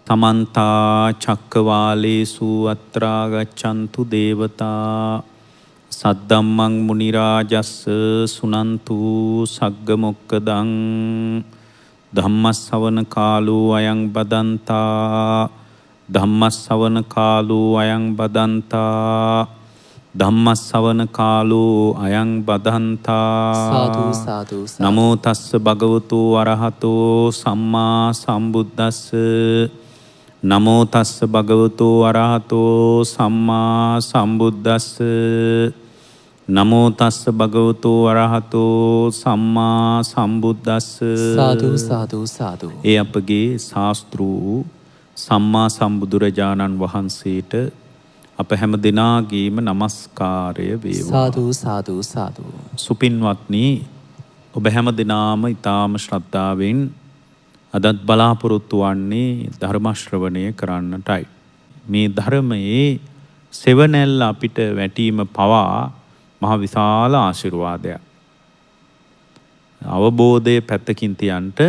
समन्ता चक्रवालेषु अत्रा गच्छन्तु देवता सद्धम्मं मुनिराजस्स सुनन्तु सग्गमोक्खदं धम्मස්සවන කාලෝ අයං බදන්තා ධම්මස්සවන කාලෝ අයං බදන්තා ධම්මස්සවන කාලෝ අයං බදන්තා සාදු සාදු නමෝ තස්ස භගවතු අරහතෝ සම්මා සම්බුද්දස්ස නමෝ තස්ස භගවතු අරහතෝ සම්මා සම්බුද්දස්ස නමෝ තස්ස භගවතු අරහතෝ සම්මා සම්බුද්දස්ස සාදු සාදු සාදු. ඒ අපගේ ශාස්ත්‍රූ සම්මා සම්බුදුරජාණන් වහන්සේට අප හැම දිනාගේම නමස්කාරය වේවා. සාදු සාදු සාදු. සුපින්වත්නි, ඔබ හැම දිනාම ඊටාම ශ්‍රද්ධාවෙන් අදත් බලාපොරොත්තු වන්නේ ධර්ම ශ්‍රවණය කරන්නටයි. මේ ධර්මයේ සෙවණැල්ල අපිට වැටීම පවා මහ විශාල ආශිර්වාදයක්. අවබෝධයේ පැත්තකින් තියන්ට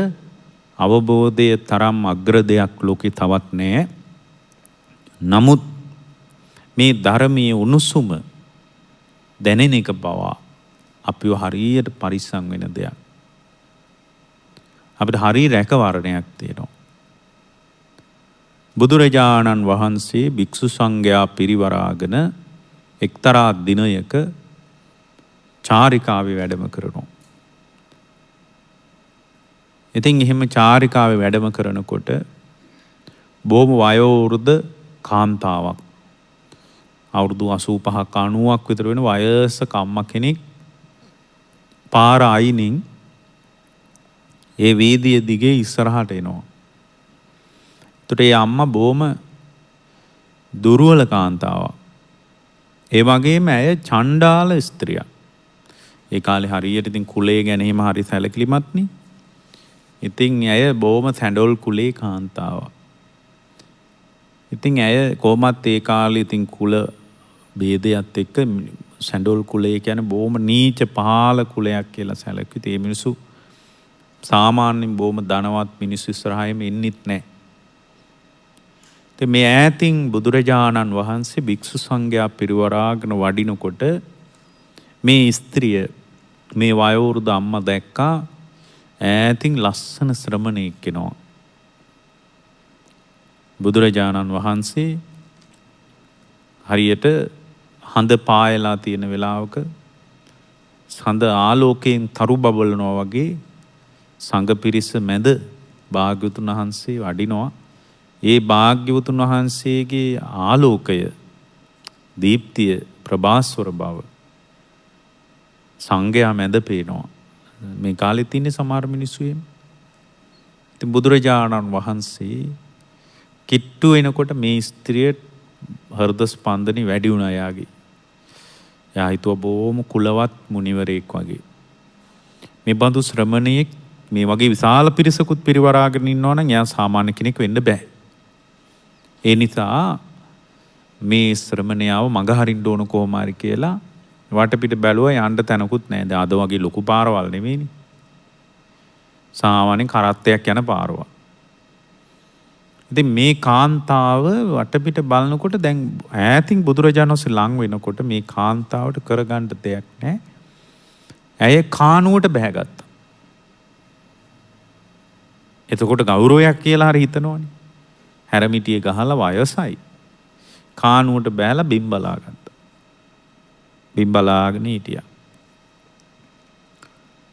අවබෝධයේ තරම් අග්‍ර දෙයක් ලෝකේ තවත් නැහැ. නමුත් මේ ධර්මයේ උණුසුම දැනෙන එක පවා අපිව හරියට පරිස්සම් වෙන දෙයක්. අපිට හරිය රැකවරණයක් තියෙනවා. බුදුරජාණන් වහන්සේ භික්ෂු සංඝයා පිරිවරාගෙන එක්තරා දිනයක චාරිකාවේ වැඩම කරනවා. ඉතින් එහෙම චාරිකාවේ වැඩම කරනකොට බොහොම වයෝවෘද්ධ කාන්තාවක්, අවුරුදු 85ක් 90ක් විතර වෙන වයසක අම්මා කෙනෙක් පාර අයිනින් ඒ වීදිය දිගේ ඉස්සරහට එනවා. එතකොට ඒ අම්මා බොහොම දුර්වල කාන්තාවක්. ඒ වගේම ඇය චණ්ඩාල ස්ත්‍රියක්. ඒ කාලේ හරියට ඉතින් කුලේ ගැන එහෙම හරි සැලකිලිමත් නේ. ඉතින් ඇය බොහොම සැඬොල් කුලේ කාන්තාවක්. ඉතින් ඇය කොහොමත් ඒ කාලේ ඉතින් කුල ભેදයත් එක්ක සැඬොල් කුලේ කියන්නේ බොහොම නීච පහළ කුලයක් කියලා සැලකුවේ. ඒ මිනිස්සු සාමාන්‍යයෙන් බොහොම ධනවත් මිනිස්සු ඉස්සරහාම ඉන්නෙත් නැහැ. ඉතින් මේ ඈතින් බුදුරජාණන් වහන්සේ භික්ෂු සංඝයා පිරිවරාගෙන වඩිනකොට මේ ස්ත්‍රිය, මේ වයෝවෘද්ධ අම්මා දැක්කා ඈතින් ලස්සන ශ්‍රමණෙක් එනවා. බුදුරජාණන් වහන්සේ හරියට හඳ පායලා තියෙන වෙලාවක හඳ ආලෝකයෙන් තරු බබලනවා වගේ සංඝ පිරිස මැද භාග්‍යවතුන් වහන්සේ වඩිනවා. ඒ භාග්‍යවතුන් වහන්සේගේ ආලෝකය, දීප්තිය, ප්‍රභාස්වර බව සංඝයා මැද පේනවා. මේ කාලෙත් ඉන්නේ සමහර මිනිස්සු එහෙම. ඉතින් බුදුරජාණන් වහන්සේ කිට්ටු වෙනකොට මේ ස්ත්‍රිය හෘද ස්පන්දනي වැඩි වුණා යාගේ. එයා හිතුවා බොහොම කුලවත් මුනිවරයෙක් වගේ. මේ බඳු ශ්‍රමණයෙක් මේ වගේ විශාල පිරිසකුත් පිරිවරාගෙන ඉන්නවා නම් එයා සාමාන්‍ය කෙනෙක් වෙන්න බෑ. ඒ නිසා මේ ශ්‍රමණයාව මඟ හරින්න ඕන කොහොම හරි කියලා වටපිට බැලුවා. යන්න තැනකුත් නැහැ. දැන් අද වගේ ලොකු පාරවල් නෙමෙයිනේ. සාමාන්‍යයෙන් කරත්තයක් යන පාරවල්. ඉතින් මේ කාන්තාව වටපිට බලනකොට දැන් ඈතින් බුදුරජාණන් වහන්සේ ලං වෙනකොට මේ කාන්තාවට කරගන්න දෙයක් නැහැ. ඇය කානුවට බැහැගත්තා. එතකොට ගෞරවයක් කියලා හරි හිතනවනේ. හැරමිටිය ගහලා වයසයි. කානුවට බැලලා බිම් බලා ගත්තා. බිම් බලාගෙන හිටියා.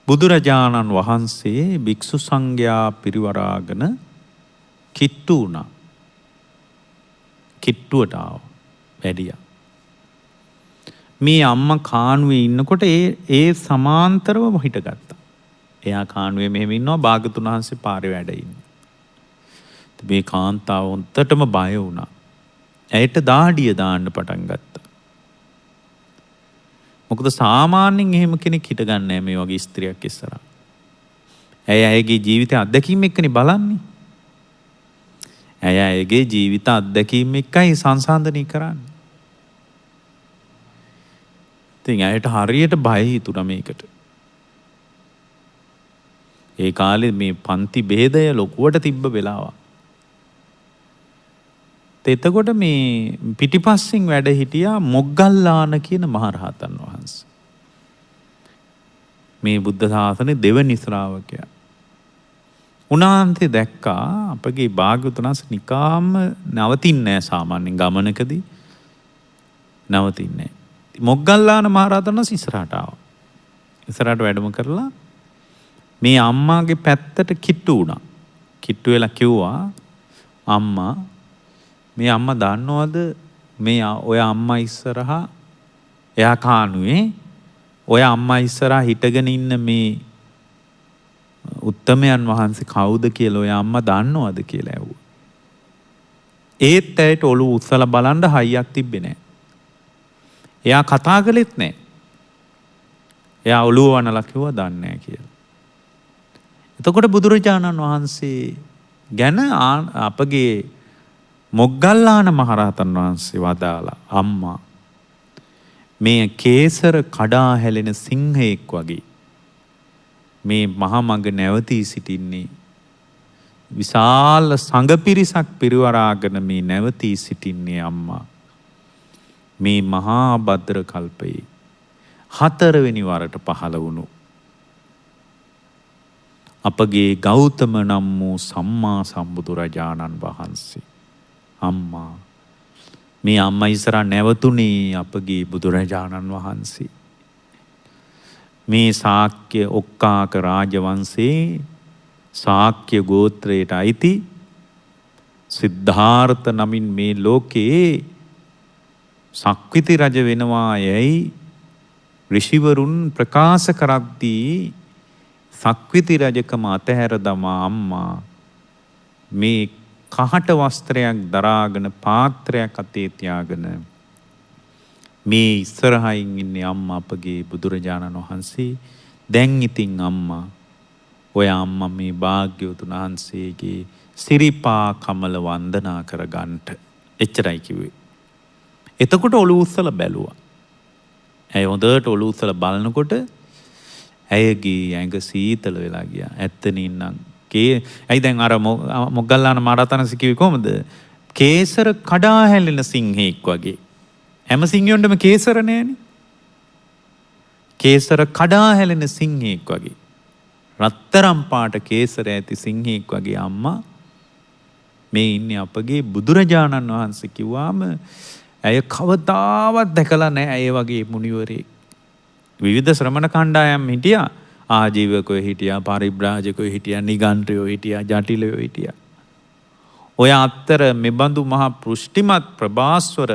බුදුරජාණන් වහන්සේ භික්ෂු සංඝයා පිරිවරාගෙන කිට්ටු වුණා. කිට්ටුවට ආවා. වැඩියා. මේ අම්මා කානුවේ ඉන්නකොට ඒ සමාන්තරව හිටගත්තා. එයා කානුවේ මෙහෙම ඉන්නවා. භාග්‍යවතුන් වහන්සේ පාරේ වැඩ ඉන්නේ. මේ කාන්තාව උන්ටම බය වුණා. ඇයට දාඩිය දාන්න පටන් ගත්තා. මොකද සාමාන්‍යයෙන් එහෙම කෙනෙක් හිටගන්නේ නැහැ මේ වගේ ස්ත්‍රියක් ඉස්සරහා. ඇයගේ ජීවිතය අත්දැකීම් එක්කනේ බලන්නේ. ඇයගේ ජීවිත අත්දැකීම් එක්කයි සංසන්දනය කරන්නේ. ඉතින් ඇයට හරියට බය හිතුණා මේකට. ඒ කාලේ මේ පන්ති බෙහෙදය ලොකුවට තිබ්බ වෙලාවක්. එතකොට මේ පිටිපස්සෙන් වැඩ හිටියා මොග්ගල්ලාන කියන මහරහතන් වහන්සේ. මේ බුද්ධ ශාසනයේ දෙවනි ශ්‍රාවකයා. උන්වහන්සේ දැක්කා අපගේ භාග්‍යවතුන් වහන්සේ නිකාම්ම නවතින්නේ නැහැ සාමාන්‍යයෙන් ගමනකදී. නවතින්නේ නැහැ. මොග්ගල්ලාන මහරහතන් වහන්සේ ඉස්සරහට ආවා. ඉස්සරහට වැඩම කරලා මේ අම්මාගේ පැත්තට කිට්ටු වුණා. කිට්ටු වෙලා කිව්වා අම්මා මේ අම්මා දන්නවද මේ ඔය අම්මා ඉස්සරහා එයා කානුවේ ඔය අම්මා ඉස්සරහා හිටගෙන ඉන්න මේ උත්තමයන් වහන්සේ කවුද කියලා ඔය අම්මා දන්නවද කියලා ඇහුවා. ඒත් ඇයට ඔළුව උස්සලා බලන්න හයියක් තිබ්බේ නැහැ. එයා කතා කළෙත් නැහැ. එයා ඔළුව වනලා කිව්වා දන්නේ නැහැ කියලා. එතකොට බුදුරජාණන් වහන්සේ ගැන අපගේ මොග්ගල්ලාන මහරහතන් වහන්සේ වදාලා අම්මා මේ කේසර කඩා හැලෙන සිංහයෙක් වගේ මේ මහා මඟ නැවතී සිටින්නේ විශාල සංඝ පිරිසක් පිරිවරාගෙන මේ නැවතී සිටින්නේ අම්මා මේ මහා භද්‍ර කල්පයේ 4 වෙනි වරට පහළ වුණු අපගේ ගෞතම නම් වූ සම්මා සම්බුදුරජාණන් වහන්සේ අම්මා මේ අම්මා ඉස්සරහා නැවතුනේ අපගේ බුදුරජාණන් වහන්සේ මේ ශාක්‍ය ඔක්කාක රාජවංශේ ශාක්‍ය ගෝත්‍රයට අයිති සිද්ධාර්ථ නමින් මේ ලෝකේ සක්විති රජ වෙනවා යයි ඍෂිවරුන් ප්‍රකාශ කරද්දී සක්විති රජකම අතහැර දමා අම්මා මේ කහට වස්ත්‍රයක් දරාගෙන පාත්‍රයක් අතේ තියාගෙන මේ ඉස්සරහින් ඉන්නේ අම්මා අපගේ බුදුරජාණන් වහන්සේ. දැන් ඉතින් අම්මා ඔය අම්මා මේ භාග්‍යවතුන් වහන්සේගේ සිරිපා කමල වන්දනා කරගන්නට එච්චරයි කිව්වේ. එතකොට ඔළුව උස්සලා බැලුවා. ඇයි හොඳට ඔළුව උස්සලා බලනකොට ඇයගේ ඇඟ සීතල වෙලා ගියා. ඇත්තනින් නම් ඇයි දැන් අර මොග්ගල්ලාන මහරහතන් කිව්වේ කොහමද? කේසර කඩා හැලෙන සිංහෙක් වගේ. හැම සිංහයොන්ටම කේසර නෑනේ. කේසර කඩා හැලෙන සිංහෙක් වගේ. රත්තරම් පාට කේසර ඇති සිංහෙක් වගේ අම්මා මේ ඉන්නේ අපගේ බුදුරජාණන් වහන්සේ කිව්වාම ඇය කවදාවත් දැකලා නැහැ ඒ වගේ මුනිවරයෙක්. විවිධ ශ්‍රමණ කණ්ඩායම් හිටියා. ආජීවකයෝ හිටියා, පරිබ්‍රාජකයෝ හිටියා, නිගණ්ඨයෝ හිටියා, ජටිලයෝ හිටියා. ඔය අතර මෙබඳු මහා පෘෂ්ටිමත් ප්‍රභාස්වර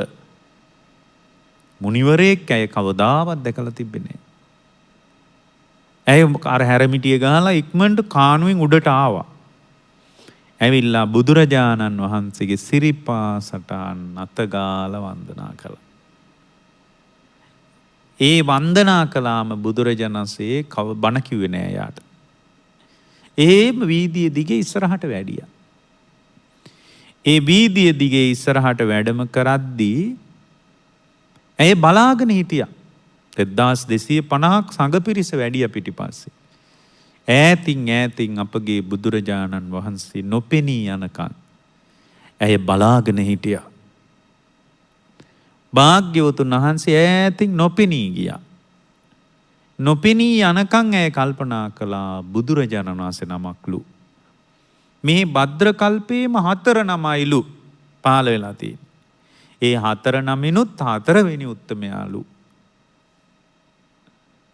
මුනිවරයෙක් ඇය කවදාවත් දැකලා තිබෙන්නේ නැහැ. ඇය අර හැරමිටිය ගහලා ඉක්මනට කානුවෙන් උඩට ආවා. ඇවිල්ලා බුදුරජාණන් වහන්සේගේ සිරිපා සටහන් අතගාලා වන්දනා කළා. ඒ වන්දනා කළාම බුදුරජාණන්සේ බණ කිව්වේ නෑ යාට. එහෙම වීදිය දිගේ ඉස්සරහට වැඩියා. ඒ වීදිය දිගේ ඉස්සරහට වැඩම කරද්දී ඇය බලාගෙන හිටියා. 1250ක් සංඝ පිරිස වැඩියා පිටිපස්සේ. ඈතින් අපගේ බුදුරජාණන් වහන්සේ නොපෙනී යනකන් ඇය බලාගෙන හිටියා. භාග්‍යවතුන් වහන්සේ ඈතින් නොපෙනී ගියා. නොපෙනී යනකන් ඇය කල්පනා කළා බුදුරජාණන් වහන්සේ නමක්ලු. මේ භද්‍ර කල්පයේම 4 නමයිලු පහළ වෙලා තියෙන්නේ. ඒ 4 නමිනුත් 4 වෙනි උත්තමයාලු.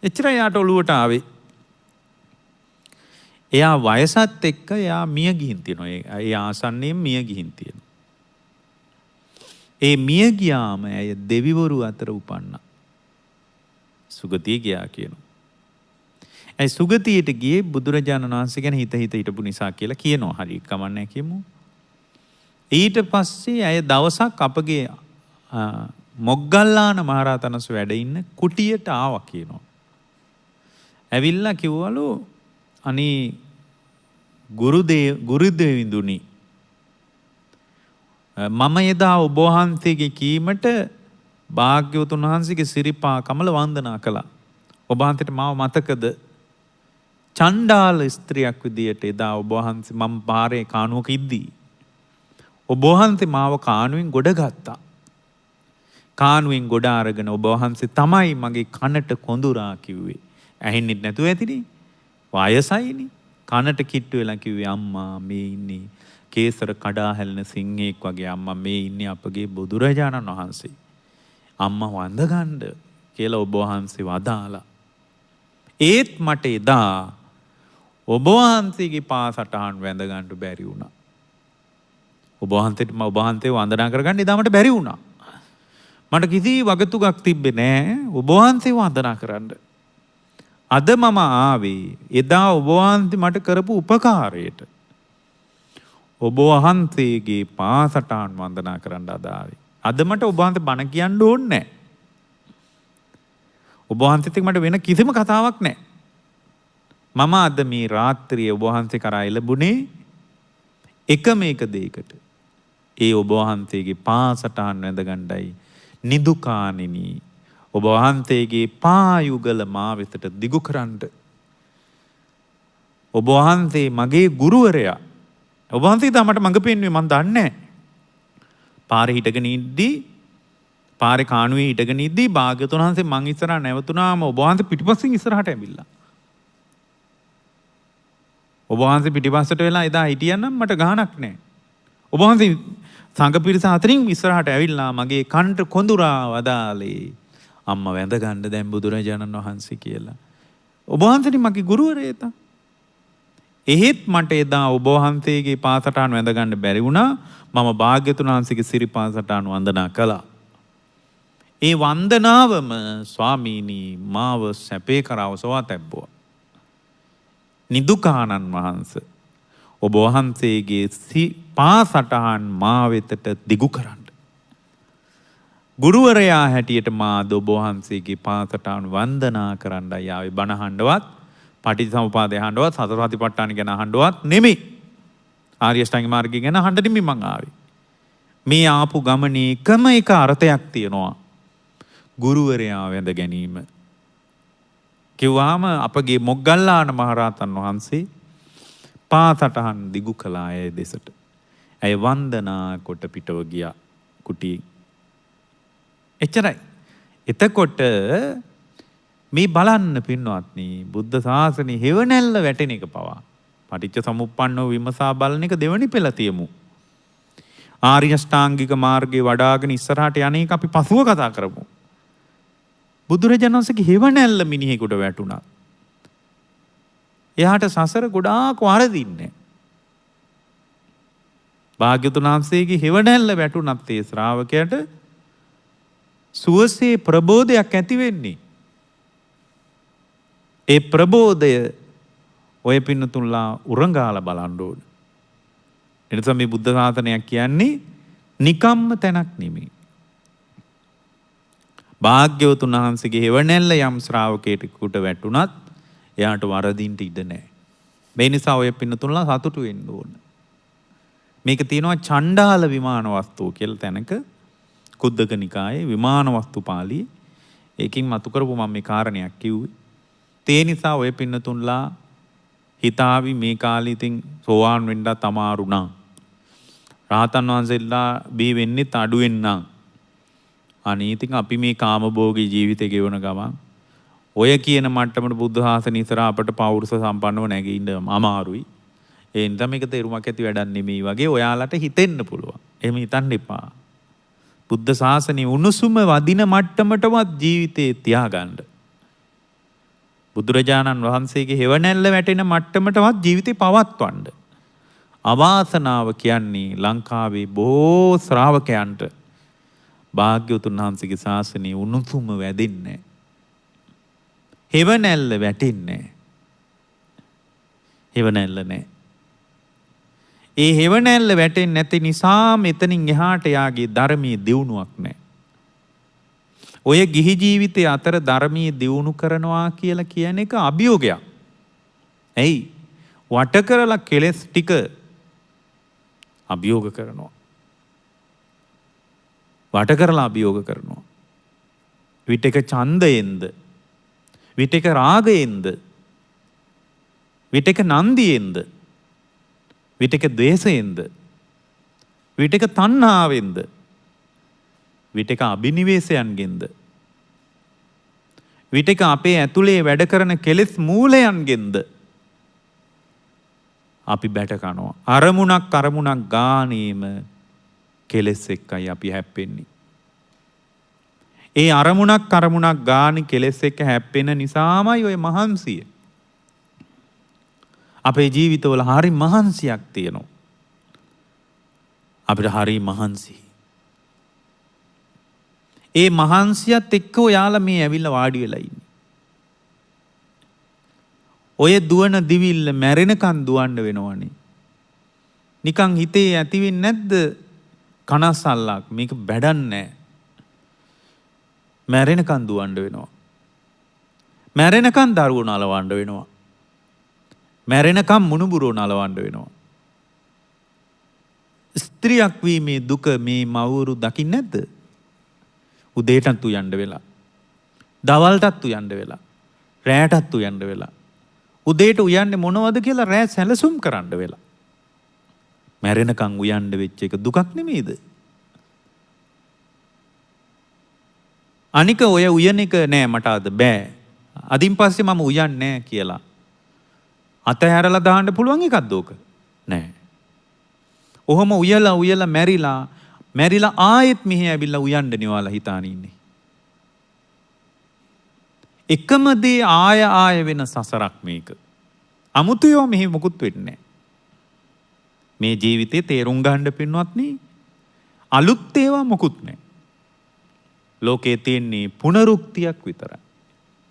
එච්චර යාට ඔළුවට ආවේ. එයා වයසත් එක්ක එයා මිය ගිහින් තියෙනවා. ඒ ආසන්නයෙන් මිය ගිහින් තියෙනවා. ඒ මිය ගියාම ඇය දෙවිවරු අතර උපන්නා. සුගතිය ගියා කියනවා. ඇයි සුගතියට ගියේ බුදුරජාණන් වහන්සේ ගැන හිත හිටපු නිසා කියලා කියනවා. හරි කමන්නේ කියමු. ඊට පස්සේ ඇය දවසක් අපගේ මොග්ගල්ලාන මහරහතන් වහන්සේ වැඩ ඉන්න කුටියට ආවා කියනවා. ඇවිල්ලා කිව්වලු අනේ ගුරුදේවිඳුනි මම එදා ඔබ වහන්සේගේ කීමට භාග්‍යවතුන් වහන්සේගේ සිරිපා කමල වන්දනා කළා. ඔබ වහන්සේට මාව මතකද? චණ්ඩාල ස්ත්‍රියක් විදියට එදා ඔබ වහන්සේ මම පාරේ කානුවක ඉද්දී ඔබ වහන්සේ මාව කානුවෙන් ගොඩ ගත්තා. කානුවෙන් ගොඩ අරගෙන ඔබ වහන්සේ තමයි මගේ කනට කොඳුරා කිව්වේ. ඇහෙන්නෙත් නැතුව ඇතිනේ. වයසයිනේ. කනට කිට්ටු වෙලා කිව්වේ අම්මා මේ ඉන්නේ කේසර කඩා හැලෙන සිංහෙක් වගේ අම්මා මේ ඉන්නේ අපගේ බුදුරජාණන් වහන්සේ. අම්මා වඳ ගන්න කියලා ඔබ වහන්සේ වදාලා. ඒත් මට එදා ඔබ වහන්සේගේ පාසටහන් වැඳ ගන්න බැරි වුණා. ඔබ වහන්සේ වන්දනා කරගන්න එදා මට බැරි වුණා. මට කිසි වගතුගක් තිබ්බේ නෑ ඔබ වහන්සේ වන්දනා කරන්න. අද මම ආවේ එදා ඔබ වහන්සේ මට කරපු උපකාරයට. ඔබ වහන්සේගේ පාසටහන් වන්දනා කරන්න අද ආවේ. අද මට ඔබ වහන්සේ බණ කියන්න ඕනේ නෑ. ඔබ වහන්සේත් එක්ක මට වෙන කිසිම කතාවක් නෑ. මම අද මේ රාත්‍රියේ ඔබ වහන්සේ කරා එළඹුණේ එකම එක දෙයකට. ඒ ඔබ වහන්සේගේ පාසටහන් වැඳ ගන්නයි නිදුකානිනි ඔබ වහන්සේගේ පායුගල මා වෙතට දිගු කරන්න. ඔබ වහන්සේ මගේ ගුරුවරයා. ඔබ වහන්සේ තමයි මට මඟ පෙන්වුවේ මන් දන්නේ නැහැ. පාරේ හිටගෙන ඉද්දී පාරේ කාණුවේ හිටගෙන ඉද්දී භාග්‍යතුන් වහන්සේ මං ඉස්සරහා නැවතුනාම ඔබ වහන්සේ පිටිපස්සෙන් ඉස්සරහට ඇවිල්ලා. ඔබ වහන්සේ පිටිපස්සට වෙලා එදා හිටියනම් මට ගාණක් නැහැ. ඔබ වහන්සේ සංඝ පිරිස අතරින් ඉස්සරහට ඇවිල්ලා මගේ කන්ට කොඳුරා වදාලේ අම්මා වැඳ ගන්න දැන් බුදුරජාණන් වහන්සේ කියලා. ඔබ වහන්සේනි මගේ ගුරුවරයා තා. එහෙත් මට එදා ඔබ වහන්සේගේ පාසටහන් වැඳ ගන්න බැරි වුණා. මම භාග්‍යතුන් වහන්සේගේ සිරි පාසටහන් වන්දනා කළා. ඒ වන්දනාවම ස්වාමීනි මාව සැපේ කරව සවා තැබ්බුවා. නිදුකානන් වහන්සේ ඔබ වහන්සේගේ පාසටහන් මා වෙතට දිගු කරන්න. ගුරුවරයා හැටියට මා ඔබ වහන්සේගේ පාසටහන් වන්දනා කරන්නයි ආවේ. බණ අහන්නවත්, පටිච්චසමුපාදය අහන්නවත්, සතර සතිපට්ඨාන ගැන අහන්නවත් නෙමෙයි. ආර්ය අෂ්ටාංගික මාර්ගය ගැන අහන්න නෙමෙයි මං ආවේ. මේ ආපු ගමනේ එකම එක අර්ථයක් තියෙනවා. ගුරුවරයා වැඳ ගැනීම. කිව්වාම අපගේ මොග්ගල්ලාන මහරහතන් වහන්සේ පාසටහන් දිගු කළා ඇය දෙසට. ඇය වන්දනා කොට පිටව ගියා කුටියෙන්. එච්චරයි. එතකොට මේ බලන්න පින්වත්නි බුද්ධ ශාසනයේ හේවණැල්ල වැටෙන එක පවා පටිච්ච සමුප්පන්නව විමසා බලන එක දෙවනි පෙළ තියමු. ආර්ය අෂ්ටාංගික මාර්ගයේ වඩාගෙන ඉස්සරහට යන්නේක අපි පසුව කතා කරමු. බුදුරජාණන් වහන්සේගේ හේවණැල්ල මිනිහෙකුට වැටුණා. එයාට සසර ගොඩාක් වරදින්නේ. භාග්‍යතුන් වහන්සේගේ හේවණැල්ල වැටුණත් ඒ ශ්‍රාවකයාට සුවසේ ප්‍රබෝධයක් ඇති වෙන්නේ. ඒ ප්‍රබෝධය ඔය පින්නතුන්ලා උරංගාලා බලන්න ඕන. එනිසා මේ බුද්ධ ශාසනයක් කියන්නේ නිකම්ම තැනක් නෙමෙයි. භාග්‍යවතුන් වහන්සේගේ හේවණැල්ල යම් ශ්‍රාවකයෙකුට වැටුණත් එයාට වරදින්න ඉඩ නැහැ. මේ නිසා ඔය පින්නතුන්ලා සතුටු වෙන්න ඕන. මේක තියෙනවා චණ්ඩාල විමාන වස්තුව කියලා තැනක කුද්දක නිකායේ විමාන වස්තු පාළියේ ඒකින් මතු කරපු මම මේ කාරණයක් කිව්වේ. ඒ නිසා ඔය පින්නතුන්ලා හිතාවි මේ කාලේ ඉතින් සෝවාන් වෙන්නත් අමාරු නා. රහතන් වහන්සේලා බී වෙන්නේ අඩුවෙන් නා. අනේ ඉතින් අපි මේ කාමභෝගී ජීවිතේ ගෙවන ගමන් ඔය කියන මට්ටමට බුද්ධ ශාසනය ඉස්සරහා අපට පෞරුෂ සම්පන්නව නැගින්න අමාරුයි. ඒ නිසා මේක තේරුමක් ඇති වැඩක් නෙමෙයි වගේ ඔයාලට හිතෙන්න පුළුවන්. එහෙම හිතන්න එපා. බුද්ධ ශාසනයේ උණුසුම වදින මට්ටමටවත් ජීවිතේ තියාගන්න. බුදුරජාණන් වහන්සේගේ හේවණැල්ල වැටෙන මට්ටමටවත් ජීවිතේ පවත්වන්න. අවාසනාව කියන්නේ ලංකාවේ බොහෝ ශ්‍රාවකයන්ට භාග්‍යවතුන් වහන්සේගේ ශාසනයේ උණුසුම වැදින්නේ. හේවණැල්ල වැටෙන්නේ. හේවණැල්ල නැහැ. ඒ හේවණැල්ල වැටෙන්නේ නැති නිසා මෙතනින් එහාට යාගේ ධර්මයේ දියුණුවක් නැහැ. ඔය ගිහි ජීවිතයේ අතර ධර්මයේ දියුණු කරනවා කියලා කියන එක අභියෝගයක්. ඇයි? වට කරලා කෙලස් ටික අභියෝග කරනවා. වට කරලා අභියෝග කරනවා. විටක ඡන්දයෙන්ද, විටක රාගයෙන්ද, විටක නන්දියෙන්ද, විටක ද්වේෂයෙන්ද විටක තණ්හාවෙන්ද? විටක අභිනිවේෂයන්ගෙන්ද? විටක අපේ ඇතුලේ වැඩ කරන කෙලෙස් මූලයන්ගෙන්ද අපි බැට කනවා. අරමුණක් ගානීම කෙලෙස් එක්කයි අපි හැප්පෙන්නේ. ඒ අරමුණක් ගානි කෙලෙස් එක්ක හැප්පෙන නිසාමයි ඔය මහන්සිය. අපේ ජීවිතවල හරි මහන්සියක් තියෙනවා. අපිට හරි මහන්සි. ඒ මහන්සියත් එක්ක ඔයාලා මේ ඇවිල්ලා වාඩි වෙලා ඉන්නේ. ඔය දුවන දිවිල්ල මැරෙනකන් දුවන්න වෙනවනේ. නිකන් හිතේ ඇති වෙන්නේ නැද්ද කනස්සල්ලක් මේක බැඩන්නේ නැහැ. මැරෙනකන් දුවන්න වෙනවා. මැරෙනකන් දරුවෝ නලවන්න වෙනවා. මැරෙනකන් මුණුබුරෝ නලවන්න වෙනවා. ස්ත්‍රියක් වීමේ දුක මේ මවුරු දකින්නේ නැද්ද? උදේටත් උයන්න වෙලා. දවල්ටත් උයන්න වෙලා. රැයටත් උයන්න වෙලා. උදේට උයන්නේ මොනවද කියලා රැය සැලසුම් කරන්න වෙලා. මැරෙනකන් උයන්න වෙච්ච එක දුකක් නෙමෙයිද? අනික ඔය උයන එක නෑ මට අද බෑ. අදින් පස්සේ මම උයන්නේ නෑ කියලා. අතහැරලා දාන්න පුළුවන් එකක්ද ඕක? නෑ. ඔහොම උයලා මැරිලා ආයෙත් මෙහෙ ඇවිල්ලා උයන්න නිවාලා හිතාන ඉන්නේ. එකම දේ ආය වෙන සසරක් මේක. අමුතුයෝ මෙහි මොකුත් වෙන්නේ නැහැ. මේ ජීවිතේ තේරුම් ගන්න පින්වත්නි අලුත් ඒවා මොකුත් නැහැ. ලෝකේ තියෙන්නේ පුනරුක්තියක් විතරයි.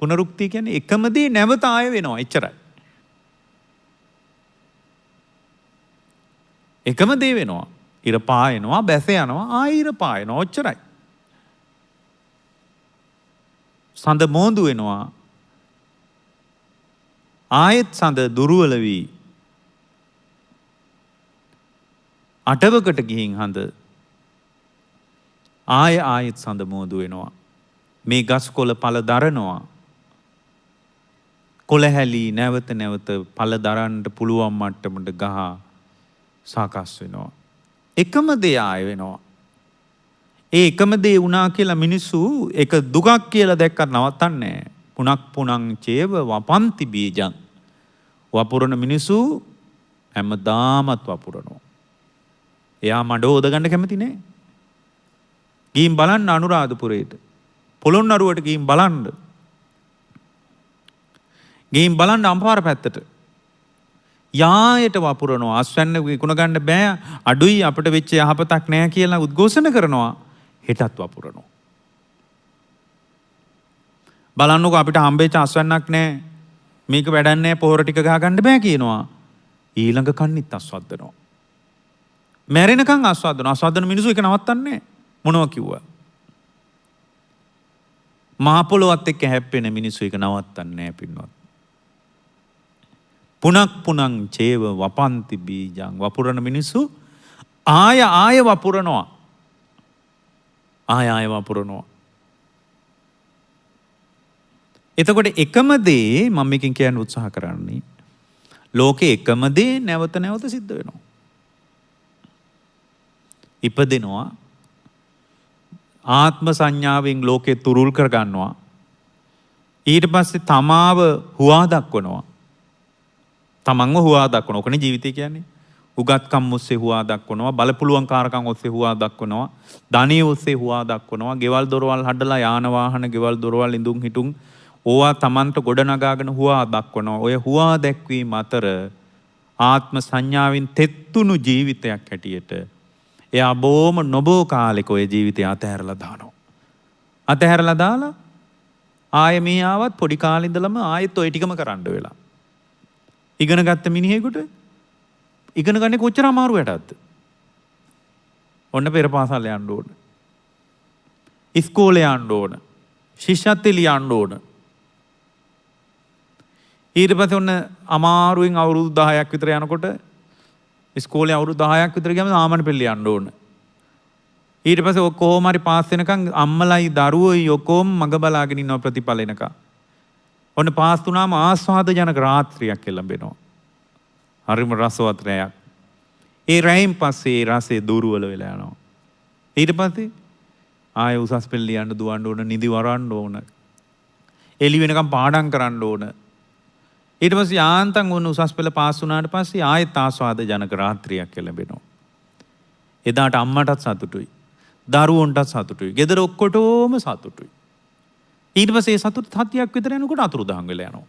පුනරුක්තිය කියන්නේ එකම දේ නැවත ආය වෙනවා එච්චරයි. එකම දේ වෙනවා. ඉර පායනවා බැස යනවා ආයෙ ඉර පායනවා ඔච්චරයි. සඳ මෝඳු වෙනවා ආයෙත් සඳ දුර්වල වී අටවකට ගිහින් හඳ ආයෙත් සඳ මෝඳු වෙනවා. මේ ගස් කොළ පළ දරනවා. කොළ හැලි නැවත පළ දරන්න පුළුවන් මට්ටමට ගහ සාකස් වෙනවා. එකම දේ ආය වෙනවා. ඒ එකම දේ වුණා කියලා මිනිස්සු ඒක දුකක් කියලා දැක්කත් නවත්තන්නේ නැහැ. පුනං චේව වපන්ති බීජං. වපුරන මිනිස්සු හැමදාමත් වපුරනවා. එයා මඩ හොද ගන්න කැමති නෑ. ගිහින් බලන්න අනුරාධපුරේට. පොළොන්නරුවට ගිහින් බලන්න. ගිහින් බලන්න අම්පාර පැත්තට. යායට වපුරනවා. අස්වැන්න විකුණ ගන්න බෑ. අඩුයි අපිට වෙච්ච යහපතක් නෑ කියලා උද්ඝෝෂණ කරනවා. හෙටත් වපුරනවා. බලන්නකො අපිට හම්බෙච්ච අස්වැන්නක් නෑ. මේක වැඩක් නෑ පොහොර ටික ගහ ගන්න බෑ කියනවා. ඊළඟ කන්නිත් අස්වද්දනවා. මැරෙනකන් අස්වද්දනවා. අස්වද්දන මිනිස්සු ඒක නවත්තන්නේ මොනවා කිව්වා? මහ පොළොවත් එක්ක හැප්පෙන මිනිස්සු ඒක නවත්තන්නේ නෑ පින්වත්. පුනං චේව වපන්ති බීජං. වපුරන මිනිස්සු ආය වපුරනවා. ආය වපුරනවා. එතකොට එකම දේ මම මේකෙන් කියන්න උත්සාහ කරන්නේ ලෝකේ එකම දේ නැවත සිද්ධ වෙනවා. ඉපදෙනවා ආත්ම සංඥාවෙන් ලෝකේ තුරුල් කර ගන්නවා. ඊට පස්සේ තමාව හුවා දක්වනවා. තමන්ව හුවා දක්වනවා. ඔකනේ ජීවිතය කියන්නේ. උගත්කම් ඔස්සේ හුවා දක්වනවා. බලපුලුවන් කාරකම් ඔස්සේ හුවා දක්වනවා. ධනිය ඔස්සේ හුවා දක්වනවා. ගෙවල් දොරවල් හදලා යාන වාහන ගෙවල් දොරවල් ඉඳුන් හිටුන් ඕවා තමන්ට ගොඩනගාගෙන හුවා දක්වනවා. ඔය හුවා දැක්වීම අතර ආත්ම සංඥාවෙන් තෙත්තුණු ජීවිතයක් හැටියට එයා බොහොම නොබෝ කාලෙක ඔය ජීවිතය අතහැරලා දානවා. අතහැරලා දාලා ආයෙ මේ ආවත් පොඩි කාලේ ඉඳලම ආයෙත් ඔය ටිකම කරන්න වෙලා. ඉගෙන ගත්ත මිනිහෙකුට ඉගෙන ගන්නේ කොච්චර අමාරු වැඩක්ද? ඔන්න පෙර පාසල් යන්න ඕන. ඉස්කෝලේ යන්න ඕන. ශිෂ්‍යත්වෙ ලියන්න ඕන. ඊට පස්සේ ඔන්න අමාරුවෙන් අවුරුදු 10ක් විතර යනකොට ඉස්කෝලේ අවුරුදු 10ක් විතර ගියාම සාමාන්‍ය පෙළ ලියන්න ඕන. ඊට පස්සේ කොහොම හරි පාස් වෙනකන් අම්මලයි දරුවෝයි ඔක්කොම මග බලාගෙන ඉන්නවා ප්‍රතිඵල එනකන්. ඔන්න පාස් වුණාම ආස්වාද ජනක රාත්‍රියක් එළඹෙනවා. හරිම රසවත් රැයක්. ඒ රැයින් පස්සේ ඒ රසය දුර්වල වෙලා යනවා. ඊට පස්සේ ආයෙ උසස් පෙළ ලියන්න දුවන්න ඕන, නිදි වරන්න ඕන. එළි වෙනකම් පාඩම් කරන්න ඕන. ඊට පස්සේ යාන්තම් උන් උසස් පෙළ පාස් වුණාට පස්සේ ආයෙත් ආස්වාද ජනක රාත්‍රියක් ලැබෙනවා. එදාට අම්මටත් සතුටුයි. දරුවන්ටත් සතුටුයි. ගෙදර ඔක්කොටම සතුටුයි. ඊට පස්සේ ඒ සතුට සතියක් විතර යනකොට අතුරුදහන් වෙලා යනවා.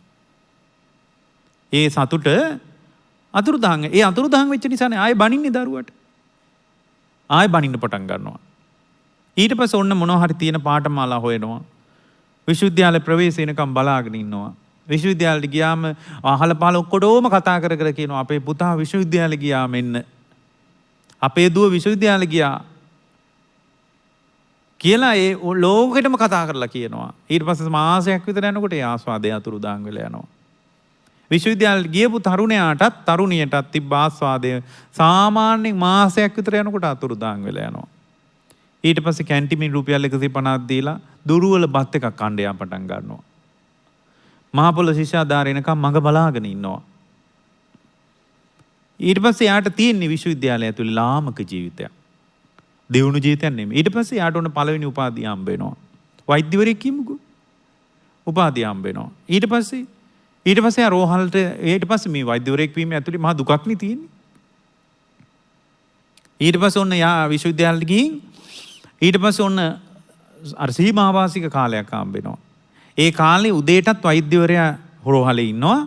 ඒ සතුට අතුරුදහන් වෙච්ච නිසානේ ආයෙ බනින්නේ දරුවට. ආයෙ බනින්න පටන් ගන්නවා. ඊට පස්සේ ඔන්න මොනවා හරි තියෙන පාඨමාලා හොයනවා. විශ්වවිද්‍යාල ප්‍රවේශ වෙනකම් බලාගෙන ඉන්නවා. විශ්වවිද්‍යාලෙට ගියාම අහල පහල ඔක්කොටම කතා කර කර කියනවා අපේ පුතා විශ්වවිද්‍යාලෙ ගියා මෙන්න. අපේ දුව විශ්වවිද්‍යාලෙ ගියා කියලා ඒ ලෝකෙටම කතා කරලා කියනවා. ඊට පස්සේ මාසයක් විතර යනකොට ඒ ආස්වාදය අතුරුදහන් වෙලා යනවා. විශ්වවිද්‍යාලෙට ගියපු තරුණයාටත් තරුණියටත් තිබ්බ ආස්වාදය සාමාන්‍යයෙන් මාසයක් විතර යනකොට අතුරුදහන් වෙලා යනවා. ඊට පස්සේ කැන්ටිමින් රුපියල් 150ක් දීලා දුර්වල බත් එකක් කන්න යා පටන් ගන්නවා. මහපොළ ශිෂ්‍යාධාර එනකම් මඟ බලාගෙන ඉන්නවා. ඊට පස්සේ යාට තියෙන්නේ විශ්වවිද්‍යාලය ඇතුලේ ලාමක ජීවිතයක්. දියුණු ජීවිතයක් නෙමෙයි. ඊට පස්සේ යාට උන පළවෙනි උපාධිය හම්බ වෙනවා. වෛද්‍යවරයෙක් කිමුකෝ. උපාධිය හම්බ වෙනවා. ඊට පස්සේ ආ රෝහලට ඊට පස්සේ මේ වෛද්‍යවරයෙක් වීම ඇතුලේ මහා දුකක් නේ තියෙන්නේ. ඊට පස්සේ ඔන්න යා විශ්වවිද්‍යාලෙට ගිහින් ඊට පස්සේ ඔන්න අර සීමාවාසික කාලයක් හම්බ වෙනවා. ඒ කාලේ උදේටත් වෛද්‍යවරයා රෝහලේ ඉන්නවා.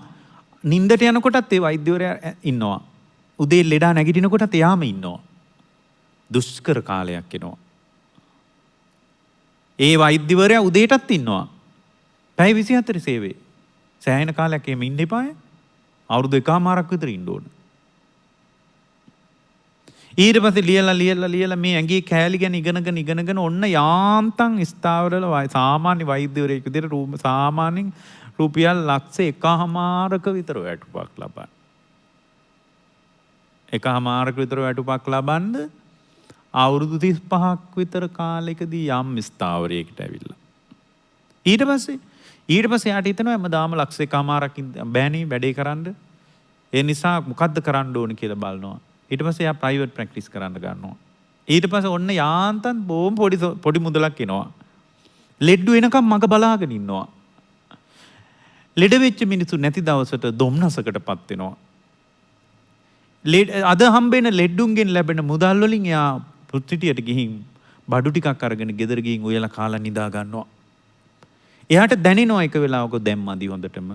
නිින්දට යනකොටත් ඒ වෛද්‍යවරයා ඉන්නවා. උදේ ලෙඩා නැගිටිනකොටත් එයාම ඉන්නවා. දුෂ්කර කාලයක් එනවා. ඒ වෛද්‍යවරයා උදේටත් ඉන්නවා. පැය 24 සේවයේ. සෑහෙන කාලයක් එහෙම ඉන්න එපාය. අවුරුදු 1කමාරක් විතර ඉන්න ඕන. ඊට පස්සේ ලියලා මේ ඇඟේ කෑලි ගැන ඉගෙනගෙන ඔන්න යාන්තම් ස්ථාවරවල සාමාන්‍ය වෛද්‍යවරයෙක් විදිහට සාමාන්‍යයෙන් රුපියල් ලක්ෂ 1කමාරක විතර වැටුපක් ලබන. 1කමාරක විතර වැටුපක් ලබන්න අවුරුදු 35ක් විතර කාලෙකදී යම් ස්ථාවරයකට ඇවිල්ලා. ඊට පස්සේ යාට හිතෙනවා හැමදාම ලක්ෂ 1කමාරක් බෑනේ වැඩේ කරන්න. ඒ නිසා මොකද්ද කරන්න ඕන කියලා බලනවා. ඊට පස්සේ යා ප්‍රයිවට් ප්‍රැක්ටිස් කරන්න ගන්නවා. ඊට පස්සේ ඔන්න යාන්තම් බොම් පොඩි මුදලක් එනවා. ලෙඩ වෙනකම් මග බලාගෙන ඉන්නවා. ලෙඩ වෙච්ච මිනිස්සු නැති දවසට දොම්නසකටපත් වෙනවා. අද හම්බෙන ලෙඩුන්ගෙන් ලැබෙන මුදල් වලින් යා පුත්තිටියට ගිහින් බඩු ටිකක් අරගෙන ගෙදර ගිහින් උයලා කාලා නිදා ගන්නවා. එයාට දැනෙනවා එක වෙලාවක දැම්මදි හොඳටම